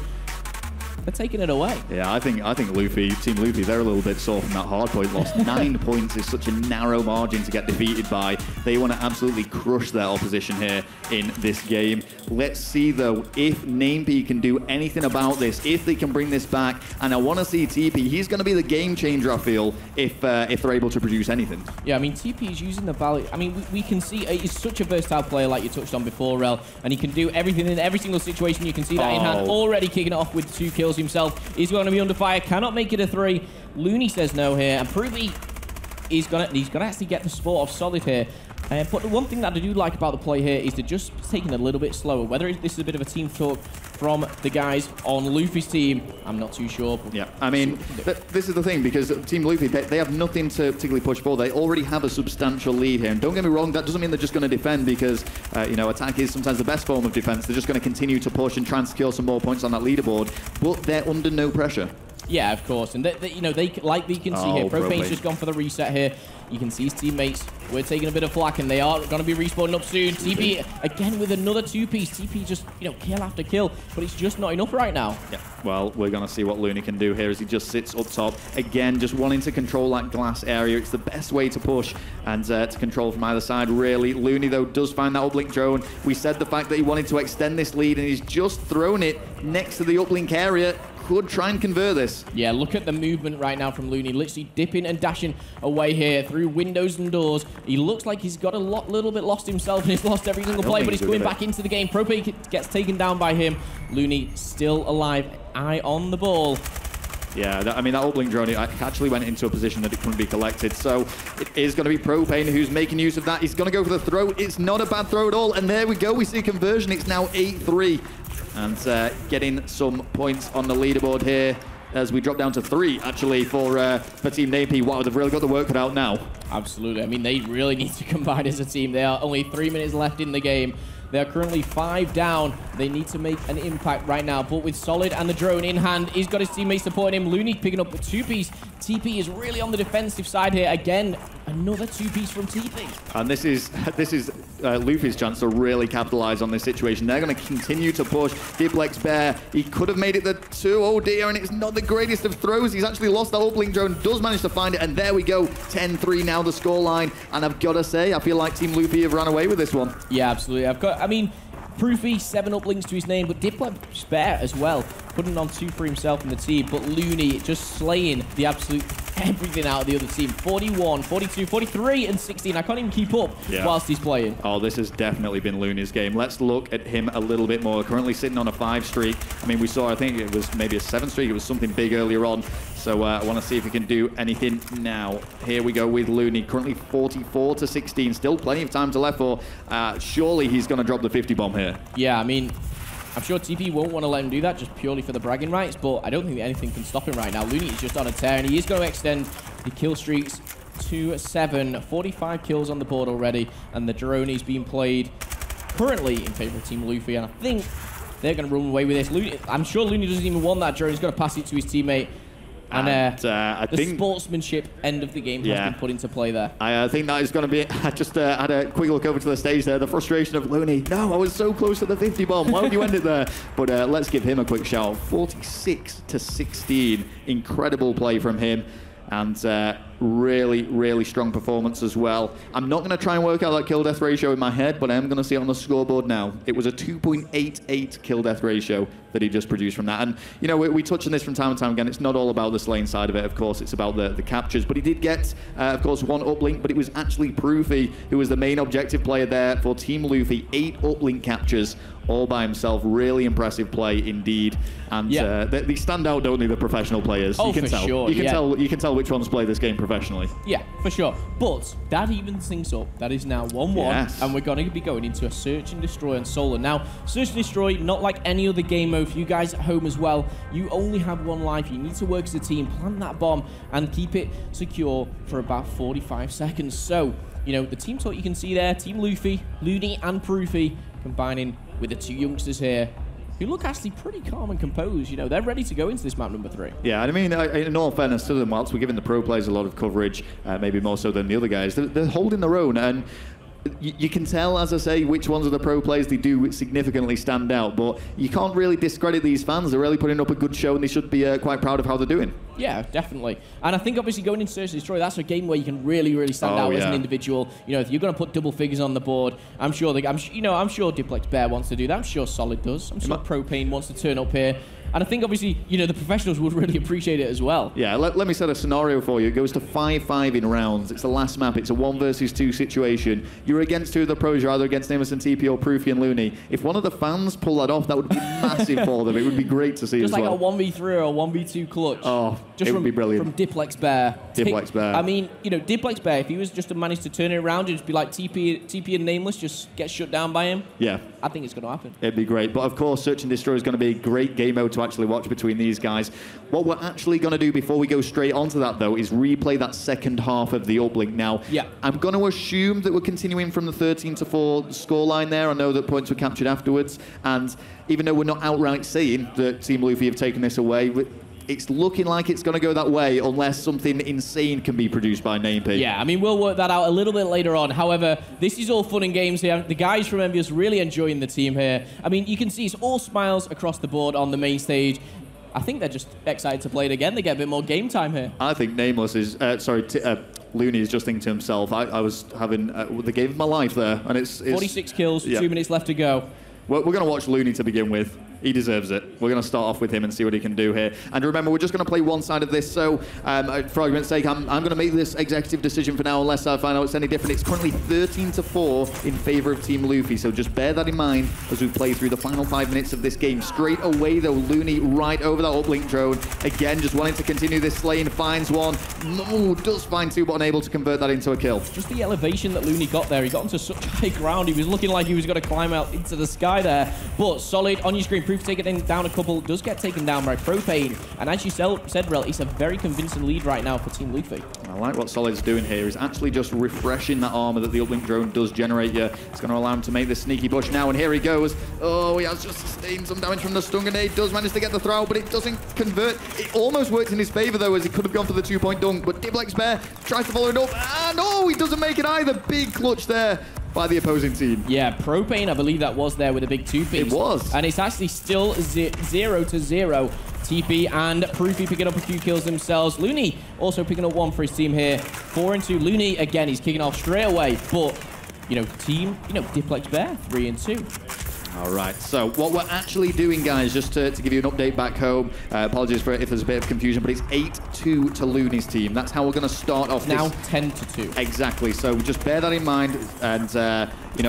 they're taking it away. Yeah, I think Luffy, Team Luffy, they're a little bit sore from that hardpoint loss. 9 points is such a narrow margin to get defeated by. They want to absolutely crush their opposition here in this game. Let's see, though, if Namep can do anything about this, if they can bring this back. And I want to see TP. He's going to be the game changer, I feel, if they're able to produce anything. Yeah, I mean, TP is using the value. I mean, we can see he's such a versatile player, like you touched on before, Rel, and he can do everything in every single situation. You can see that in hand, already kicking it off with 2 kills himself. He's going to be under fire, cannot make it a 3. Looney says no here, and Proofy he's gonna actually get the sport of Solid here. But the one thing that I do like about the play here is they're just taking it a little bit slower. Whether this is a bit of a team talk from the guys on Luffy's team, I'm not too sure. Yeah, I mean, this is the thing, because Team Luffy, they have nothing to particularly push for. They already have a substantial lead here. And don't get me wrong, that doesn't mean they're just going to defend, because, you know, attack is sometimes the best form of defense. They're just going to continue to push and try and secure some more points on that leaderboard. But they're under no pressure. Yeah, of course. And, you know, they like you can see here, Propane's just gone for the reset here. You can see his teammates, we're taking a bit of flak, and they are going to be respawning up soon. TP, again, with another two-piece. TP just, you know, kill after kill, but it's just not enough right now. Yeah. Well, we're going to see what Looney can do here as he just sits up top. Again, just wanting to control that glass area. It's the best way to push and to control from either side, really. Looney, though, does find that uplink drone. We said the fact that he wanted to extend this lead, and he's just thrown it next to the uplink area. Could try and convert this. Yeah, look at the movement right now from Looney, literally dipping and dashing away here through windows and doors. He looks like he's got a little bit lost himself, and he's lost every single play, but he's going back into the game. Propane gets taken down by him. Looney still alive, eye on the ball. Yeah, I mean, that uplink drone, it actually went into a position that it couldn't be collected. So it is going to be Propane who's making use of that. He's going to go for the throw. It's not a bad throw at all. And there we go. We see conversion. It's now 8-3. And getting some points on the leaderboard here as we drop down to 3, actually, for Team Napey. Wow, they've really got the work cut out now. Absolutely. I mean, they really need to combine as a team. There are only 3 minutes left in the game. They're currently 5 down. They need to make an impact right now. But with Solid and the drone in hand, he's got his teammates supporting him. Looney picking up a 2-piece. TP is really on the defensive side here. Again, another 2-piece from TP. And this is Luffy's chance to really capitalize on this situation. They're going to continue to push. Diplex Bear, he could have made it the 2. Oh dear, and it's not the greatest of throws. He's actually lost that uplink drone. Does manage to find it, and there we go. 10-3 now the scoreline. And I've got to say, I feel like Team Luffy have run away with this one. Yeah, absolutely. I mean, Proofy, 7 uplinks to his name, but Diplex Bear as well, putting on 2 for himself and the team. But Looney just slaying the absolute everything out of the other team. 41, 42, 43, and 16. I can't even keep up whilst he's playing. Oh, this has definitely been Looney's game. Let's look at him a little bit more. Currently sitting on a 5 streak. I mean, we saw, I think it was maybe a 7 streak. It was something big earlier on. So I want to see if he can do anything now. Here we go with Looney. Currently 44 to 16. Still plenty of time to left for. Surely he's going to drop the 50 bomb here. Yeah, I mean, I'm sure TP won't want to let him do that just purely for the bragging rights, but I don't think anything can stop him right now. Looney is just on a tear, and he is going to extend the kill streaks to 7. 45 kills on the board already, and the drone is being played currently in favor of Team Luffy, and I think they're going to run away with this. Looney, I'm sure Looney doesn't even want that drone. He's going to pass it to his teammate. And I think sportsmanship end of the game has been put into play there. I think that is going to be it. I just had a quick look over to the stage there. The frustration of Looney. No, I was so close to the 50 bomb. Why would you end it there? But let's give him a quick shout. 46 to 16. Incredible play from him. And really, really strong performance as well. I'm not going to try and work out that kill-death ratio in my head, but I am going to see it on the scoreboard now. It was a 2.88 kill-death ratio that he just produced from that. And, you know, we touch on this from time to time again. It's not all about the slaying side of it, of course. It's about the captures. But he did get, of course, 1 uplink, but it was actually Proofy who was the main objective player there for Team Luffy. 8 uplink captures all by himself. Really impressive play indeed. And they stand out, don't they, the professional players? Oh, you can for tell. sure. You can tell which ones play this game professionally. Yeah, for sure. But that evens things up. That is now 1-1, and we're going to be going into a search and destroy on Solar. Now, search and destroy, not like any other game mode for you guys at home as well. You only have 1 life. You need to work as a team, plant that bomb, and keep it secure for about 45 seconds. So, you know, the team talk you can see there, Team Luffy, Looney, and Proofy combining with the 2 youngsters here, who look actually pretty calm and composed. You know, they're ready to go into this map number 3. Yeah, I mean, in all fairness to them, whilst we're giving the pro players a lot of coverage, maybe more so than the other guys, they're holding their own. And you can tell, as I say, which ones of the pro players they do significantly stand out. But you can't really discredit these fans. They're really putting up a good show, and they should be quite proud of how they're doing. Yeah, definitely. And I think obviously going into Search and Destroy, that's a game where you can really, really stand out as an individual. You know, if you're going to put double figures on the board, I'm sure Diplex Bear wants to do that. I'm sure Solid does. I'm sure Propane wants to turn up here. And I think, obviously, you know, the professionals would really appreciate it as well. Yeah, let me set a scenario for you. It goes to 5-5 in rounds. It's the last map. It's a 1 versus 2 situation. You're against 2 of the pros. You're either against Amos and TP or Proofy and Looney. If one of the fans pull that off, that would be massive for them. It would be great to see just as like well. a 1v3 or a 1v2 clutch. Oh, just it would be brilliant. From Diplex Bear. Diplex Bear. I mean, you know, Diplex Bear, if he was just to manage to turn it around and just be like TP and Nameless, just get shut down by him. Yeah. I think it's going to happen. It'd be great. But of course, Search and Destroy is going to be a great game mode to actually watch between these guys. What we're actually going to do before we go straight onto that, though, is replay that second half of the uplink. Now, I'm going to assume that we're continuing from the 13-4 scoreline there. I know that points were captured afterwards. And even though we're not outright saying that Team Luffy have taken this away, it's looking like it's going to go that way unless something insane can be produced by NameP. Yeah, I mean, we'll work that out a little bit later on. However, this is all fun and games here. The guys from EnVyUS really enjoying the team here. I mean, you can see it's all smiles across the board on the main stage. I think they're just excited to play it again. They get a bit more game time here. I think Nameless is, Looney is just thinking to himself, I was having the game of my life there. And it's 46 kills, 2 minutes left to go. We're going to watch Looney to begin with. He deserves it. We're going to start off with him and see what he can do here. And remember, we're just going to play one side of this. So, for argument's sake, I'm going to make this executive decision for now, unless I find out it's any different. It's currently 13-4 in favor of Team Luffy. So just bear that in mind as we play through the final 5 minutes of this game. Straight away, though, Looney right over that uplink drone. Again, just wanting to continue this lane. Finds one. No, does find two, but unable to convert that into a kill. Just the elevation that Looney got there. He got onto such high ground. He was looking like he was going to climb out into the sky there. But solid on your screen. Proof taking down a couple. Does get taken down by Propane. And as you said, Rel, it's a very convincing lead right now for Team Luffy. I like what Solid's doing here. He's actually just refreshing that armor that the uplink drone does generate you. It's going to allow him to make this sneaky push now. And here he goes. Oh, he has just sustained some damage from the stun grenade. Does manage to get the throw out, but it doesn't convert. It almost worked in his favor, though, as he could have gone for the 2-point dunk. But Diblex Bear tries to follow it up. And oh, he doesn't make it either. Big clutch there by the opposing team. Yeah, Propane, I believe that was there with a big 2-piece. It was. And it's actually still 0-0. TP and Proofy picking up a few kills themselves. Looney also picking up one for his team here. 4-2. Looney, again, he's kicking off straight away. But, Diplex Bear, 3-2. All right, so what we're actually doing, guys, just to give you an update back home, apologies for if there's a bit of confusion, but it's 8-2 to Looney's team. That's how we're going to start off now this. 10-2. Exactly, so just bear that in mind, and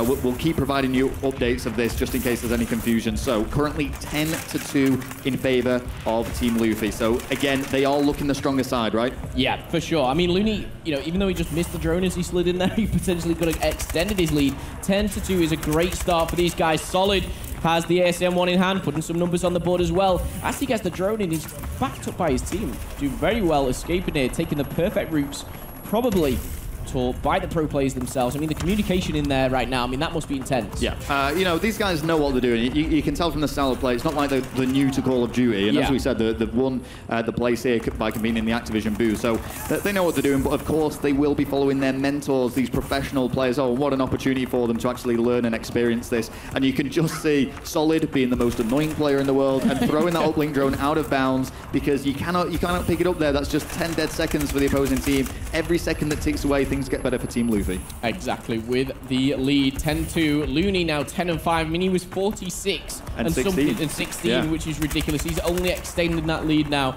we'll keep providing you updates of this just in case there's any confusion. So currently 10-2 in favor of Team Luffy. So again, they are looking the stronger side, right? Yeah, for sure. I mean, Looney, even though he just missed the drone as he slid in there, he potentially could have extended his lead. 10-2 is a great start for these guys. Solid has the ASM-1 in hand, putting some numbers on the board as well. As he gets the drone in, he's backed up by his team. Do very well escaping here, taking the perfect routes, probably taught by the pro players themselves. I mean, the communication in there right now, I mean, that must be intense. Yeah. These guys know what they're doing. You can tell from the style of play. It's not like they're new to Call of Duty. And as we said, they've won the place here by competing in the Activision booth. So they know what they're doing. But of course, they will be following their mentors, these professional players. Oh, what an opportunity for them to actually learn and experience this. And you can just see Solid being the most annoying player in the world and throwing that uplink drone out of bounds because you cannot pick it up there. That's just 10 dead seconds for the opposing team. Every second that ticks away, things get better for Team Luffy. Exactly, with the lead 10-2. Looney now 10-5. I mean, he was 46 and 16, which is ridiculous. He's only extending that lead now,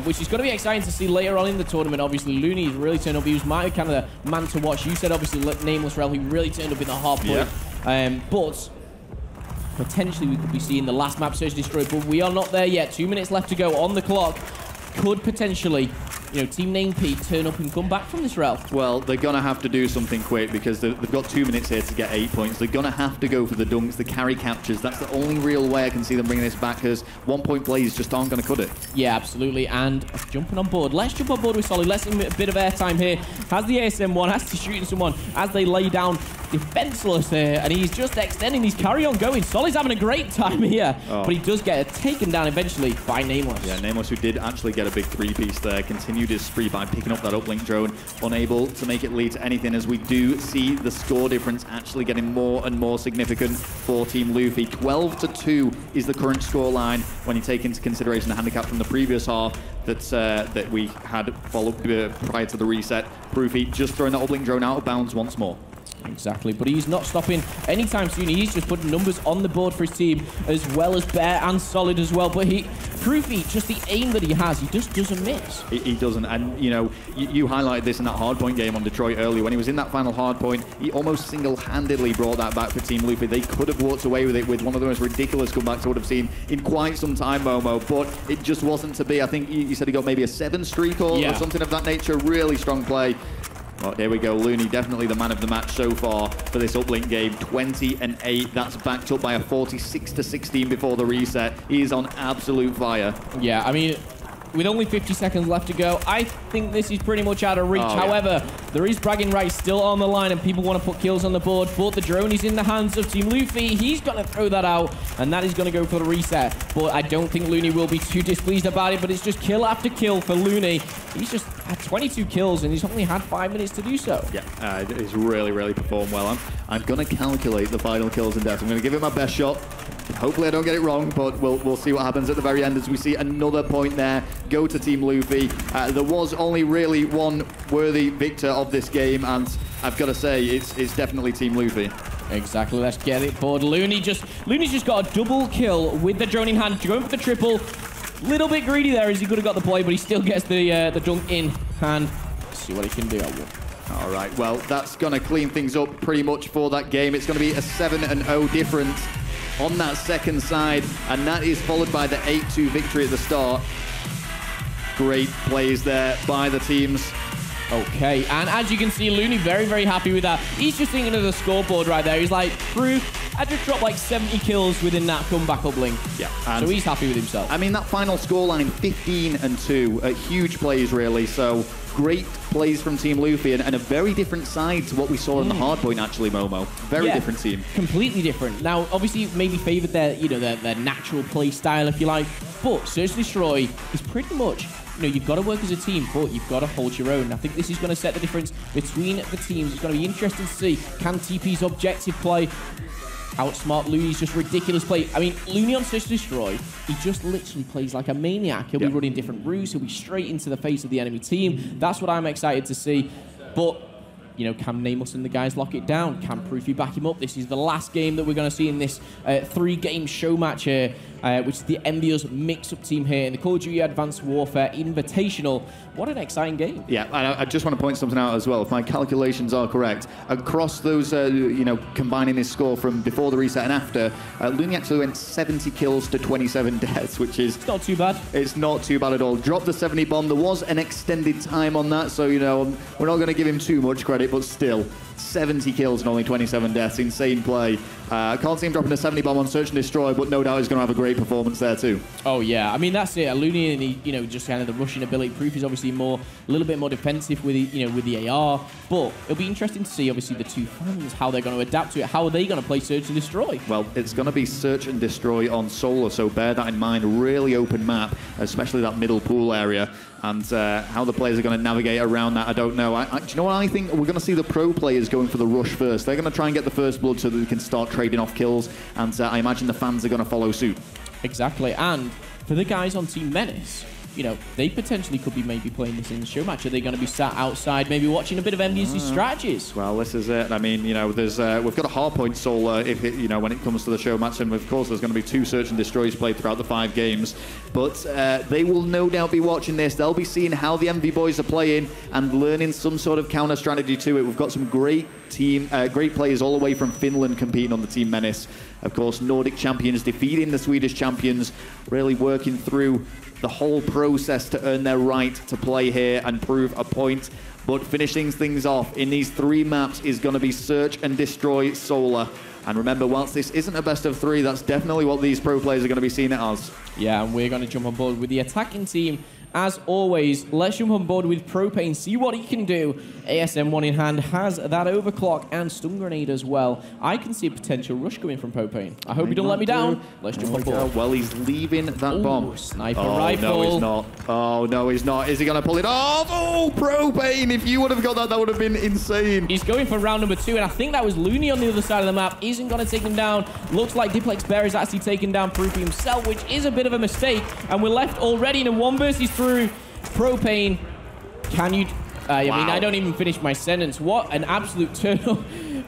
which is going to be exciting to see later on in the tournament. Obviously, Looney's really turned up. He was my kind of the man to watch. You said, obviously, Nameless Rel, he really turned up in the hard point. But potentially, we could be seeing the last map Search Destroy, but we are not there yet. 2 minutes left to go on the clock. Could potentially Team NameP turn up and come back from this Rel? Well, they're going to have to do something quick because they've got 2 minutes here to get 8 points. They're going to have to go for the dunks, the carry captures. That's the only real way I can see them bringing this back because 1 point plays just aren't going to cut it. Yeah, absolutely. And jumping on board. Let's jump on board with Solid. Let's give him a bit of airtime here. Has the ASM-1, has to shooting someone as they lay down defenseless here, and he's just extending his carry on going. Solid's having a great time here, but he does get taken down eventually by Nameless. Yeah, Nameless, who did actually get a big 3-piece there, continued his spree by picking up that uplink drone, unable to make it lead to anything as we do see the score difference actually getting more and more significant for Team Luffy. 12-2 is the current score line when you take into consideration the handicap from the previous half that we had followed prior to the reset. Proofy just throwing that uplink drone out of bounds once more. Exactly, but he's not stopping anytime soon. He's just putting numbers on the board for his team, as well as Bear and Solid as well. But Proofy, just the aim that he has, he just doesn't miss. He doesn't, and you highlighted this in that hardpoint game on Detroit earlier. When he was in that final hardpoint, he almost single-handedly brought that back for Team Luffy. They could have walked away with it with one of the most ridiculous comebacks I would have seen in quite some time, Momo, but it just wasn't to be. I think you said he got maybe a 7 streak or something of that nature. Really strong play. Well, here we go. Looney, definitely the man of the match so far for this uplink game. 20-8. That's backed up by a 46-16 before the reset. He is on absolute fire. Yeah, I mean, with only 50 seconds left to go, I think this is pretty much out of reach. However, there is bragging rights still on the line, and people want to put kills on the board, but the drone is in the hands of Team Luffy. He's going to throw that out, and that is going to go for the reset. But I don't think Looney will be too displeased about it, but it's just kill after kill for Looney. He's just had 22 kills, and he's only had 5 minutes to do so. Yeah, he's really performed well. I'm going to calculate the final kills and deaths. I'm going to give it my best shot. Hopefully I don't get it wrong, but we'll see what happens at the very end as we see another point there go to Team Luffy. There was only really one worthy victor of this game, and I've got to say, it's definitely Team Luffy. Exactly, let's get it board. Looney's just got a double kill with the drone in hand, going for the triple. Little bit greedy there as he could have got the play, but he still gets the dunk in hand. Let's see what he can do. All right, well, that's going to clean things up pretty much for that game. It's going to be a 7-0 difference on that second side, and that is followed by the 8-2 victory at the start. Great plays there by the teams. Okay, and as you can see, Looney very happy with that. He's just thinking of the scoreboard right there. He's like, Crew, I just dropped like 70 kills within that comeback uplink. Yeah. So he's happy with himself. I mean, that final scoreline, 15-2, huge plays really. So great plays from Team Luffy, and a very different side to what we saw in the hardpoint, actually, Momo. Very different team. Completely different. Now, obviously, maybe favoured their natural play style, if you like. But Search and Destroy is pretty much, you've got to work as a team, but you've got to hold your own. I think this is going to set the difference between the teams. It's going to be interesting to see, can TP's objective play outsmart Looney's just ridiculous play? I mean, Looney on Search and Destroy, he just literally plays like a maniac. He'll be running different routes. He'll be straight into the face of the enemy team. That's what I'm excited to see. But can Nameless and the guys lock it down? Can Proofy back him up? This is the last game that we're going to see in this 3-game show match here, which is the EnVyUS mix-up team here in the Call of Duty Advanced Warfare Invitational. What an exciting game. Yeah, I just want to point something out as well. If my calculations are correct, across those, combining his score from before the reset and after, Looney actually went 70 kills to 27 deaths, which is... It's not too bad. It's not too bad at all. Dropped the 70 bomb. There was an extended time on that, so, we're not going to give him too much credit, but still, 70 kills and only 27 deaths. Insane play. I can't see him dropping a 70 bomb on Search and Destroy, but no doubt he's going to have a great performance there too. Oh yeah, I mean that's it. Looney and he, just kind of the rushing ability. Proof is obviously a little bit more defensive with with the AR, but it'll be interesting to see obviously the two fans how they're going to adapt to it. How are they going to play Search and Destroy? Well, it's going to be Search and Destroy on Solar, so bear that in mind. Really open map, especially that middle pool area. And how the players are going to navigate around that, I don't know. Do you know what I think? We're going to see the pro players going for the rush first. They're going to try and get the first blood so that they can start trading off kills. And I imagine the fans are going to follow suit. Exactly. And for the guys on Team Menace, they potentially could be maybe playing this in the show match. Are they going to be sat outside, maybe watching a bit of EnVyUS' strategies? Well, this is it. I mean, there's we've got a hardpoint Solar when it comes to the show match, and of course there's going to be 2 Search and Destroys played throughout the 5 games. But they will no doubt be watching this. They'll be seeing how the EnVy boys are playing and learning some sort of counter strategy to it. We've got some great players all the way from Finland competing on the Team Menace. Of course, Nordic champions defeating the Swedish champions, really working through the whole process to earn their right to play here and prove a point. But finishing things off in these 3 maps is going to be Search and Destroy Solar. And remember, whilst this isn't a best of 3, that's definitely what these pro players are going to be seeing it as. Yeah, and we're going to jump on board with the attacking team. As always, let's jump on board with Propane, see what he can do. ASM1 in hand, has that overclock and stun grenade as well. I can see a potential rush coming from Propane. I hope he don't let me down. Let's jump on board. Well, he's leaving that bomb. Sniper rifle. No, he's not. Oh, no, he's not. Is he going to pull it off? Oh, Propane! If you would have got that, that would have been insane. He's going for round number 2, and I think that was Looney on the other side of the map. Isn't going to take him down. Looks like Diplex Bear is actually taking down Proofy himself, which is a bit of a mistake. And we're left already in a 1 versus through. Propane, can you... I mean, I don't even finish my sentence. What an absolute turtle.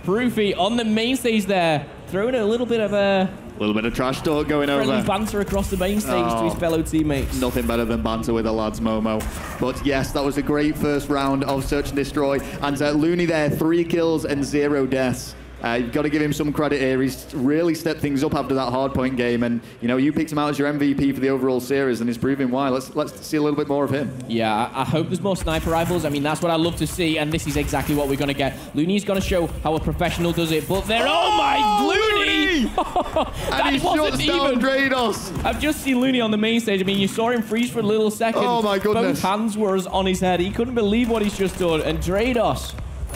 Proofy on the main stage there, throwing a little bit of trash talk going friendly over. Banter across the main stage to his fellow teammates. Nothing better than banter with the lads, Momo. But yes, that was a great first round of Search and Destroy. And Looney there, 3 kills and 0 deaths. You've got to give him some credit here. He's really stepped things up after that hardpoint game, and you picked him out as your MVP for the overall series, and he's proving why. Let's see a little bit more of him. Yeah, I hope there's more sniper rifles. I mean, that's what I love to see, and this is exactly what we're going to get. Looney's going to show how a professional does it, but they're... Oh my, Looney! And he shuts down Drados. I've just seen Looney on the main stage. I mean, you saw him freeze for a little second. Oh my goodness. Both hands were on his head. He couldn't believe what he's just done. And Drados,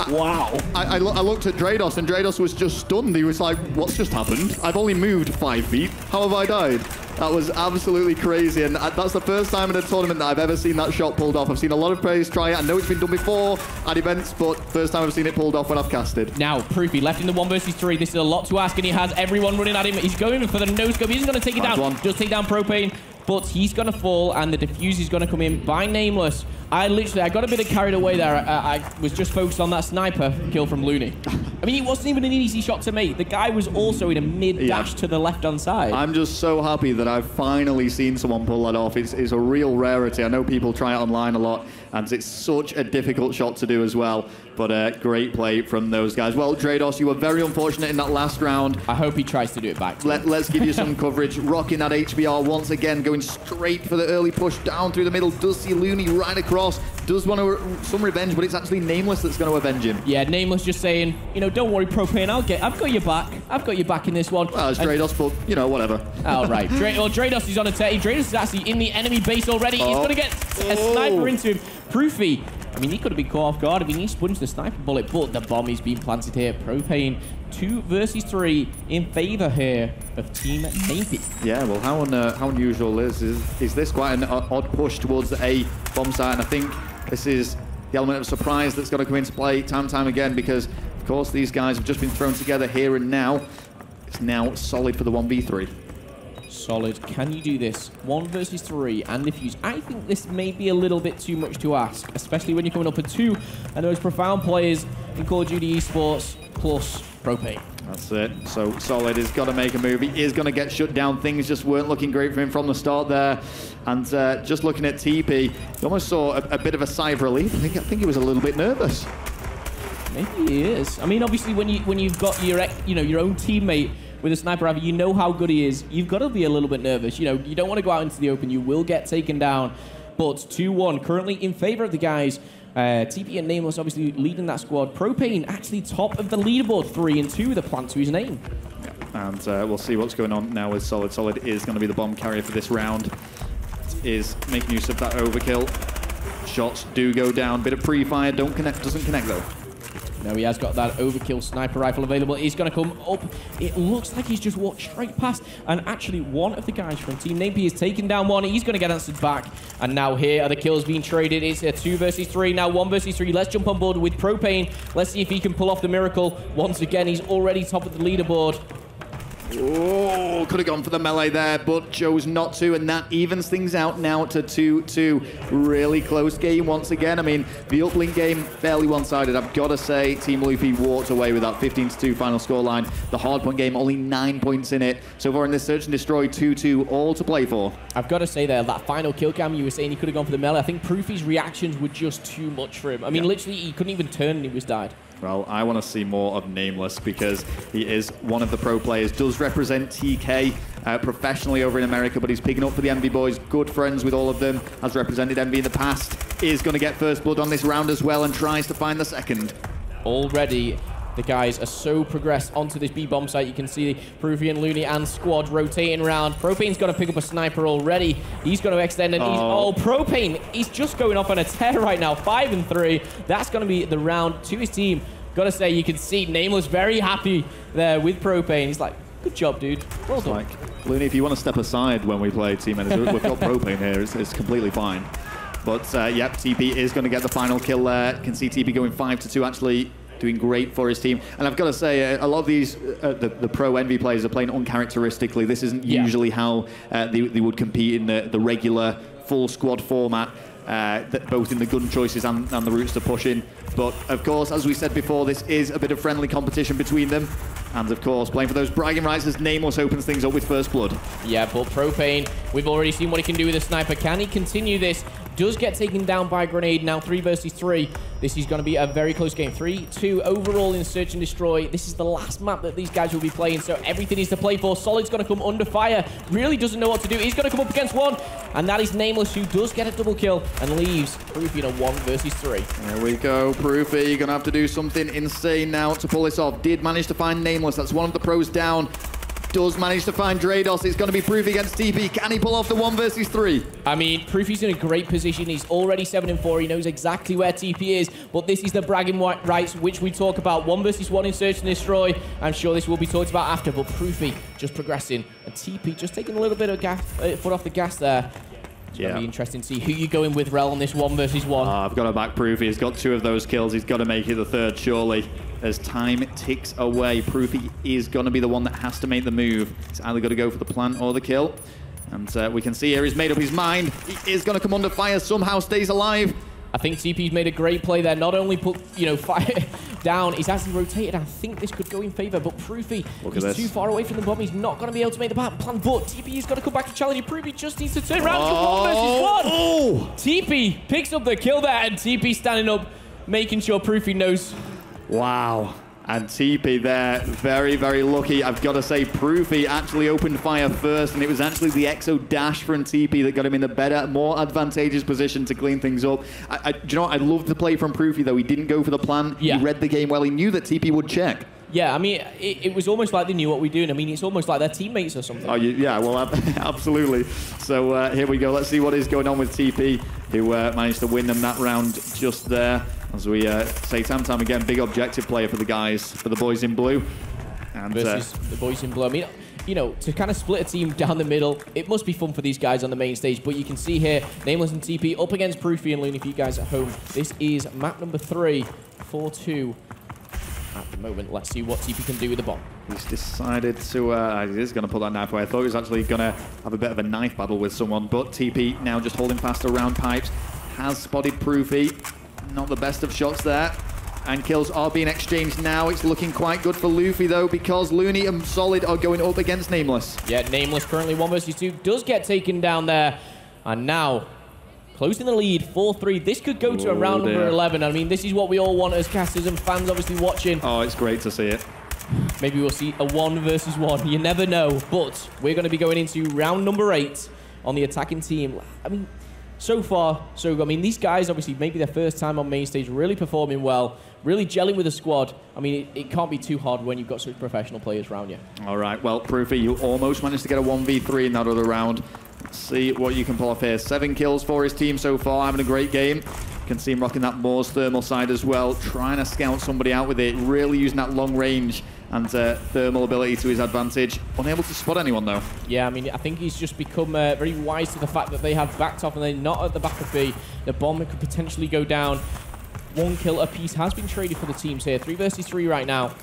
wow. I looked at Drados, and Drados was just stunned. He was like, what's just happened? I've only moved 5 feet. How have I died? That was absolutely crazy, and that's the first time in a tournament that I've ever seen that shot pulled off. I've seen a lot of players try it. I know it's been done before at events, but first time I've seen it pulled off when I've casted. Now, Proofy left in the 1 versus 3. This is a lot to ask, and he has everyone running at him. He's going for the no-scope. He's going to take it down. Just take down Propane, but he's going to fall, and the defuse is going to come in by Nameless. I got a bit of carried away there. I was just focused on that sniper kill from Looney. I mean, it wasn't even an easy shot to make. The guy was also in a mid-dash to the left-hand side. I'm just so happy that I've finally seen someone pull that off. It's a real rarity. I know people try it online a lot, and it's such a difficult shot to do as well. But great play from those guys. Well, Drados, you were very unfortunate in that last round. I hope he tries to do it back. Let's give you some coverage. Rocking that HBR once again, going straight for the early push down through the middle. Does see Looney right across. Does want some revenge, but it's actually Nameless that's going to avenge him. Yeah, Nameless just saying, you know, don't worry, Propane, I've got your back. I've got your back in this one. Well, it's Drados, but, you know, whatever. Oh, right. Drados is on a teddy. Drados is actually in the enemy base already. He's going to get a sniper into him. Proofy, I mean, he could have been caught off guard if he sponged the sniper bullet, but the bomb is being planted here. Propane, 2 versus 3 in favor here of Team Navy. Yeah, well, how unusual is this? Quite an odd push towards the A bomb site, and I think this is the element of surprise that's got to come into play time and time again, because, of course, these guys have just been thrown together here and now. It's now solid for the 1v3. Solid. Can you do this? 1 versus 3 and defuse. I think this may be a little bit too much to ask, especially when you're coming up with 2 and those profound players in Call of Duty Esports plus Propane. That's it. So Solid has got to make a move. He is going to get shut down. Things just weren't looking great for him from the start there. And just looking at TP, you almost saw a bit of a sigh of relief. I think he was a little bit nervous. Maybe he is. I mean, obviously, when you've got your own teammate with a sniper rifle, you know how good he is. You've got to be a little bit nervous. You know, you don't want to go out into the open. You will get taken down. But 2-1 currently in favor of the guys. TP and Nameless obviously leading that squad. Propane actually top of the leaderboard, 3-2 with a plant to his name. Yeah. And we'll see what's going on now with Solid. Solid is going to be the bomb carrier for this round. Is making use of that overkill. Shots do go down. Bit of pre-fire, doesn't connect though. No, he has got that overkill sniper rifle available. He's going to come up. It looks like he's just walked straight past. And actually, one of the guys from Team Navy has taken down one. He's going to get answered back. And now here are the kills being traded. It's a 2 versus 3. Now 1 versus 3. Let's jump on board with Propane. Let's see if he can pull off the miracle. Once again, he's already top of the leaderboard. Oh, could have gone for the melee there, but chose not to, and that evens things out now to 2-2. Really close game once again. I mean, the uplink game, fairly one-sided. I've got to say, Team Luffy walked away with that 15-2 final scoreline. The hardpoint game, only 9 points in it. So far in this Search and Destroy, 2-2, all to play for. I've got to say there, that final kill cam, you were saying he could have gone for the melee. I think Proofy's reactions were just too much for him. I mean, literally, he couldn't even turn and he was died. Well, I want to see more of Nameless because he is one of the pro players, does represent TK professionally over in America, but he's picking up for the Envy boys, good friends with all of them, has represented Envy in the past, is going to get first blood on this round as well and tries to find the second. Already, the guys are so progressed onto this B bomb site. You can see Proofy and Looney and squad rotating around. Propane's got to pick up a sniper already. He's going to extend and Propane, he's just going off on a tear right now. 5-3. That's going to be the round to his team. Got to say, you can see Nameless very happy there with Propane. He's like, good job, dude. Well done. Like, Looney, if you want to step aside when we play Team Manager, we've got Propane here. It's completely fine. But, yep, TP is going to get the final kill there. Can see TP going 5-2, actually doing great for his team. And I've got to say, a lot of these, the pro Envy players are playing uncharacteristically. This isn't usually how they would compete in the regular full squad format, both in the gun choices and the routes to push in. But, of course, as we said before, this is a bit of friendly competition between them. And, of course, playing for those bragging rights as Nameless opens things up with first blood. Yeah, but Propane, we've already seen what he can do with a sniper. Can he continue this? Does get taken down by a grenade. Now 3 versus 3. This is going to be a very close game. 3-2 overall in Search and Destroy. This is the last map that these guys will be playing, so everything is to play for. Solid's going to come under fire. Really doesn't know what to do. He's going to come up against one, and that is Nameless, who does get a double kill and leaves Proofy in a 1 versus 3. There we go, Proofy. You're going to have to do something insane now to pull this off. Did manage to find Nameless. That's one of the pros down. does manage to find Drados. It's going to be Proof against TP. Can he pull off the 1 versus 3? I mean, Proofy's in a great position. He's already 7-4. He knows exactly where TP is. But this is the bragging rights which we talk about. 1 versus 1 in Search and Destroy. I'm sure this will be talked about after. But Proofy just progressing. And TP just taking a little bit of foot off the gas there. It's going to be interesting to see who you're going with, Rel, on this 1 versus 1. I've got to back Proofy. He's got 2 of those kills. He's got to make it the 3rd, surely. As time ticks away, Proofy is going to be the one that has to make the move. He's either got to go for the plant or the kill. And we can see here he's made up his mind. He is going to come under fire, somehow stays alive. I think TP's made a great play there. Not only put, fire down, he's actually rotated. I think this could go in favor, but Proofy is too far away from the bomb. He's not going to be able to make the plan, but TP's got to come back and challenge. Proofy just needs to turn around. 1 versus 1. Oh. TP picks up the kill there, and TP standing up, making sure Proofy knows. Wow. And TP there, very, very lucky. I've got to say, Proofy actually opened fire first, and it was actually the Exo dash from TP that got him in the better, more advantageous position to clean things up. Do you know what? I loved the play from Proofy, though. He didn't go for the plan. Yeah. He read the game well. He knew that TP would check. Yeah, I mean, it was almost like they knew what we were doing. I mean, it's almost like they're teammates or something. Oh, yeah, well, absolutely. So here we go. Let's see what is going on with TP, who managed to win them that round just there. As we say time and time again, big objective player for the guys, for the boys in blue. And versus the boys in blue. I mean, to kind of split a team down the middle, it must be fun for these guys on the main stage. But you can see here, Nameless and TP up against Proofy and Looney for you guys at home. This is map number 3, 4-2 at the moment. Let's see what TP can do with the bomb. He's decided to, he is going to put that knife away. I thought he was actually going to have a bit of a knife battle with someone, but TP now just holding fast around pipes. Has spotted Proofy. Not the best of shots there. And kills are being exchanged now. It's looking quite good for Luffy, though, because Looney and Solid are going up against Nameless. Yeah, Nameless currently 1 versus 2. Does get taken down there. And now, closing the lead, 4-3. This could go to a round number 11. I mean, this is what we all want as casters and fans obviously watching. Oh, it's great to see it. Maybe we'll see a 1 versus 1. You never know. But we're going to be going into round number 8 on the attacking team. I mean, so far, so good. I mean, these guys, obviously, maybe their first time on main stage, really performing well, really gelling with the squad. I mean, it can't be too hard when you've got such professional players around you. All right, well, Proofy, you almost managed to get a 1v3 in that other round. Let's see what you can pull off here. 7 kills for his team so far, having a great game. You can see him rocking that Moore's thermal side as well, trying to scout somebody out with it, really using that long range and thermal ability to his advantage. Unable to spot anyone, though. Yeah, I mean, I think he's just become very wise to the fact that they have backed off and they're not at the back of B. The bomb could potentially go down. 1 kill apiece has been traded for the teams here. 3 versus 3 right now.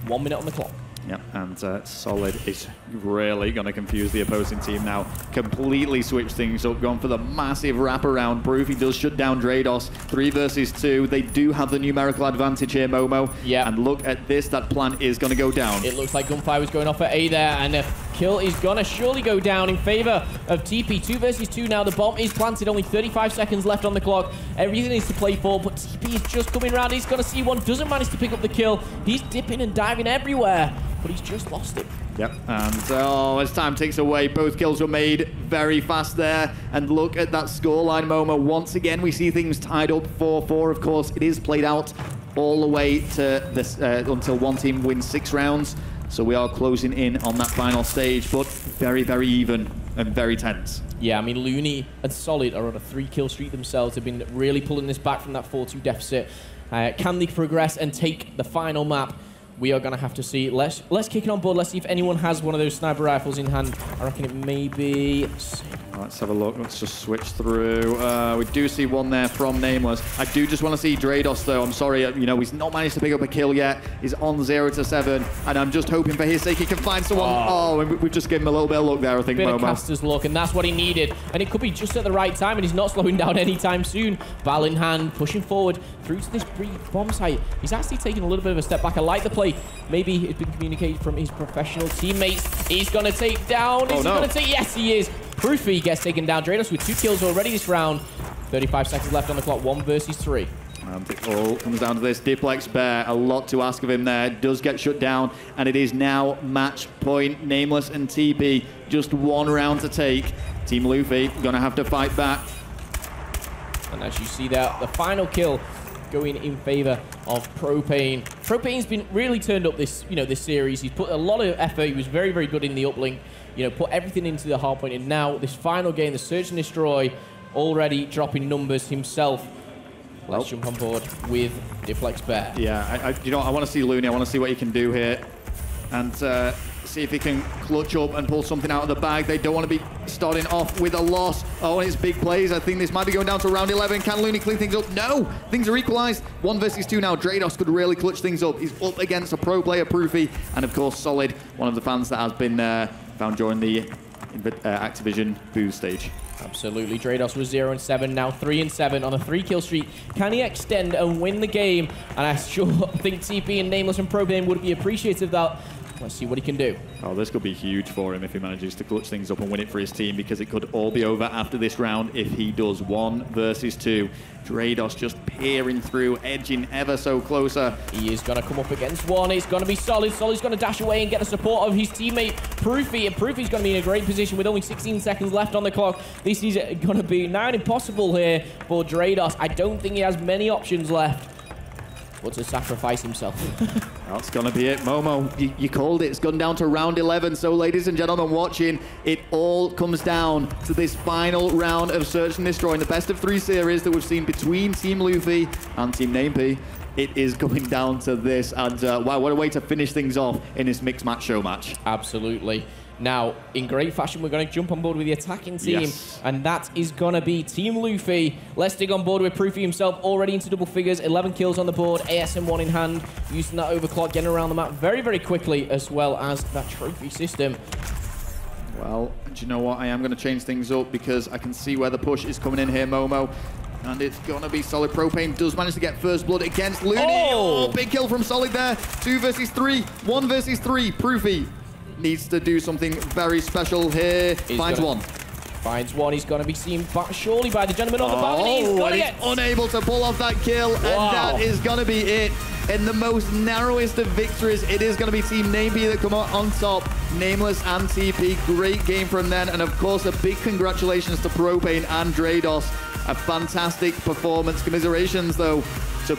1 minute on the clock. Yep, and Solid is really going to confuse the opposing team now. Completely switch things up, gone for the massive wraparound. Proofy does shut down Drados. 3 versus 2. They do have the numerical advantage here, Momo. Yeah. And look at this, that plant is going to go down. It looks like gunfire was going off at A there, and the kill is going to surely go down in favor of TP. 2 versus 2 now. The bomb is planted, only 35 seconds left on the clock. Everything is to play for, but TP is just coming around. He's going to see one, doesn't manage to pick up the kill. He's dipping and diving everywhere, but he's just lost it. Yep, and as time ticks away, both kills were made very fast there. And look at that scoreline, Momo. Once again, we see things tied up 4-4. Of course, it is played out all the way to this until one team wins 6 rounds. So we are closing in on that final stage, but very, very even and very tense. Yeah, I mean, Looney and Solid are on a 3-kill streak themselves. They've been really pulling this back from that 4-2 deficit. Can they progress and take the final map? We are going to have to see. Let's kick it on board. Let's see if anyone has one of those sniper rifles in hand. I reckon it may be... Let's have a look. Let's just switch through. We do see one there from Nameless. I do just want to see Drados, though. I'm sorry, he's not managed to pick up a kill yet. He's on 0-7, and I'm just hoping for his sake he can find someone. Oh, and we've just given him a little bit of luck there, I think, Momo. Bit of caster's luck, and that's what he needed. And it could be just at the right time, and he's not slowing down anytime soon. Ball in hand, pushing forward through to this bomb site. He's actually taking a little bit of a step back. I like the play. Maybe it's been communicated from his professional teammates. He's going to take down. Is he going to take? Yes, he is. Proofy gets taken down. Drados with 2 kills already this round. 35 seconds left on the clock. 1 versus 3. And it all comes down to this. Diplex Bear, a lot to ask of him there. Does get shut down, and it is now match point. Nameless and TP, just 1 round to take. Team Luffy going to have to fight back. And as you see there, the final kill going in favor of Propane. Propane's been really turned up this series. He's put a lot of effort. He was very, very good in the uplink. Put everything into the hard point. And now this final game, the Search and Destroy, already dropping numbers himself. Let's jump on board with Deflex Bear. Yeah, I want to see Looney. I want to see what he can do here. And see if he can clutch up and pull something out of the bag. They don't want to be starting off with a loss. Oh, and it's big plays. I think this might be going down to round 11. Can Looney clean things up? No! Things are equalized. 1 versus 2 now. Drados could really clutch things up. He's up against a pro player, Proofy, and of course, Solid, one of the fans that has been found during the Activision booth stage. Absolutely. Drados was 0-7, now 3-7 on a 3-kill streak. Can he extend and win the game? And I sure think TP and Nameless and Propane would be appreciative of that. Let's see what he can do. Oh, this could be huge for him if he manages to clutch things up and win it for his team, because it could all be over after this round if he does 1 versus 2. Drados just peering through, edging ever so closer. He is going to come up against one. It's going to be Solid. Solid's going to dash away and get the support of his teammate Proofy. And Proofy's going to be in a great position with only 16 seconds left on the clock. This is going to be now impossible here for Drados. I don't think he has many options left but to sacrifice himself. That's going to be it, Momo. You called it. It's gone down to round 11. So, ladies and gentlemen watching, it all comes down to this final round of Search and Destroy in the best of 3 series that we've seen between Team Luffy and Team NameP. It is going down to this. And wow, what a way to finish things off in this mixed match show match. Absolutely. Now, in great fashion, we're going to jump on board with the attacking team, yes, and that is going to be Team Luffy. Let's dig on board with Proofy himself, already into double figures, 11 kills on the board, ASM1 in hand, using that overclock, getting around the map very, very quickly, as well as that trophy system. Well, do you know what? I am going to change things up because I can see where the push is coming in here, Momo. And it's going to be Solid. Propane does manage to get first blood against Looney. Oh, big kill from Solid there. 2 versus 3, 1 versus 3. Proofy needs to do something very special here. Finds one. Finds one. He's going to be seen surely by the gentleman on the balcony. He's going to get unable to pull off that kill. And that is going to be it. In the most narrowest of victories, it is going to be Team NameP that come out on top. Nameless and TP. Great game from them. And of course, a big congratulations to Propane and Drados. A fantastic performance. Commiserations, though, to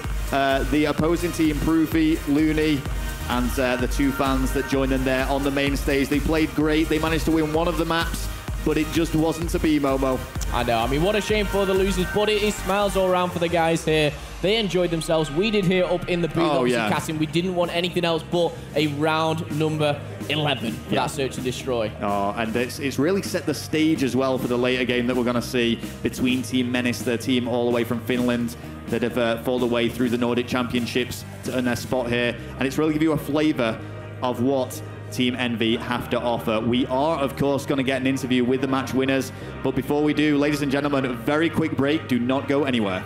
the opposing team, Proofy, Looney, and the 2 fans that joined them there on the main stage. They played great. They managed to win one of the maps, but it just wasn't to be, Momo. I know. I mean, what a shame for the losers, but it is smiles all around for the guys here. They enjoyed themselves. We did here up in the booth, obviously, Cassim. We didn't want anything else but a round number 11 for that Search and Destroy. Oh, and it's really set the stage as well for the later game that we're going to see between Team Menace, the team all the way from Finland, that have fought their way through the Nordic Championships to earn their spot here. And it's really give you a flavour of what Team Envy have to offer. We are, of course, going to get an interview with the match winners. But before we do, ladies and gentlemen, a very quick break. Do not go anywhere.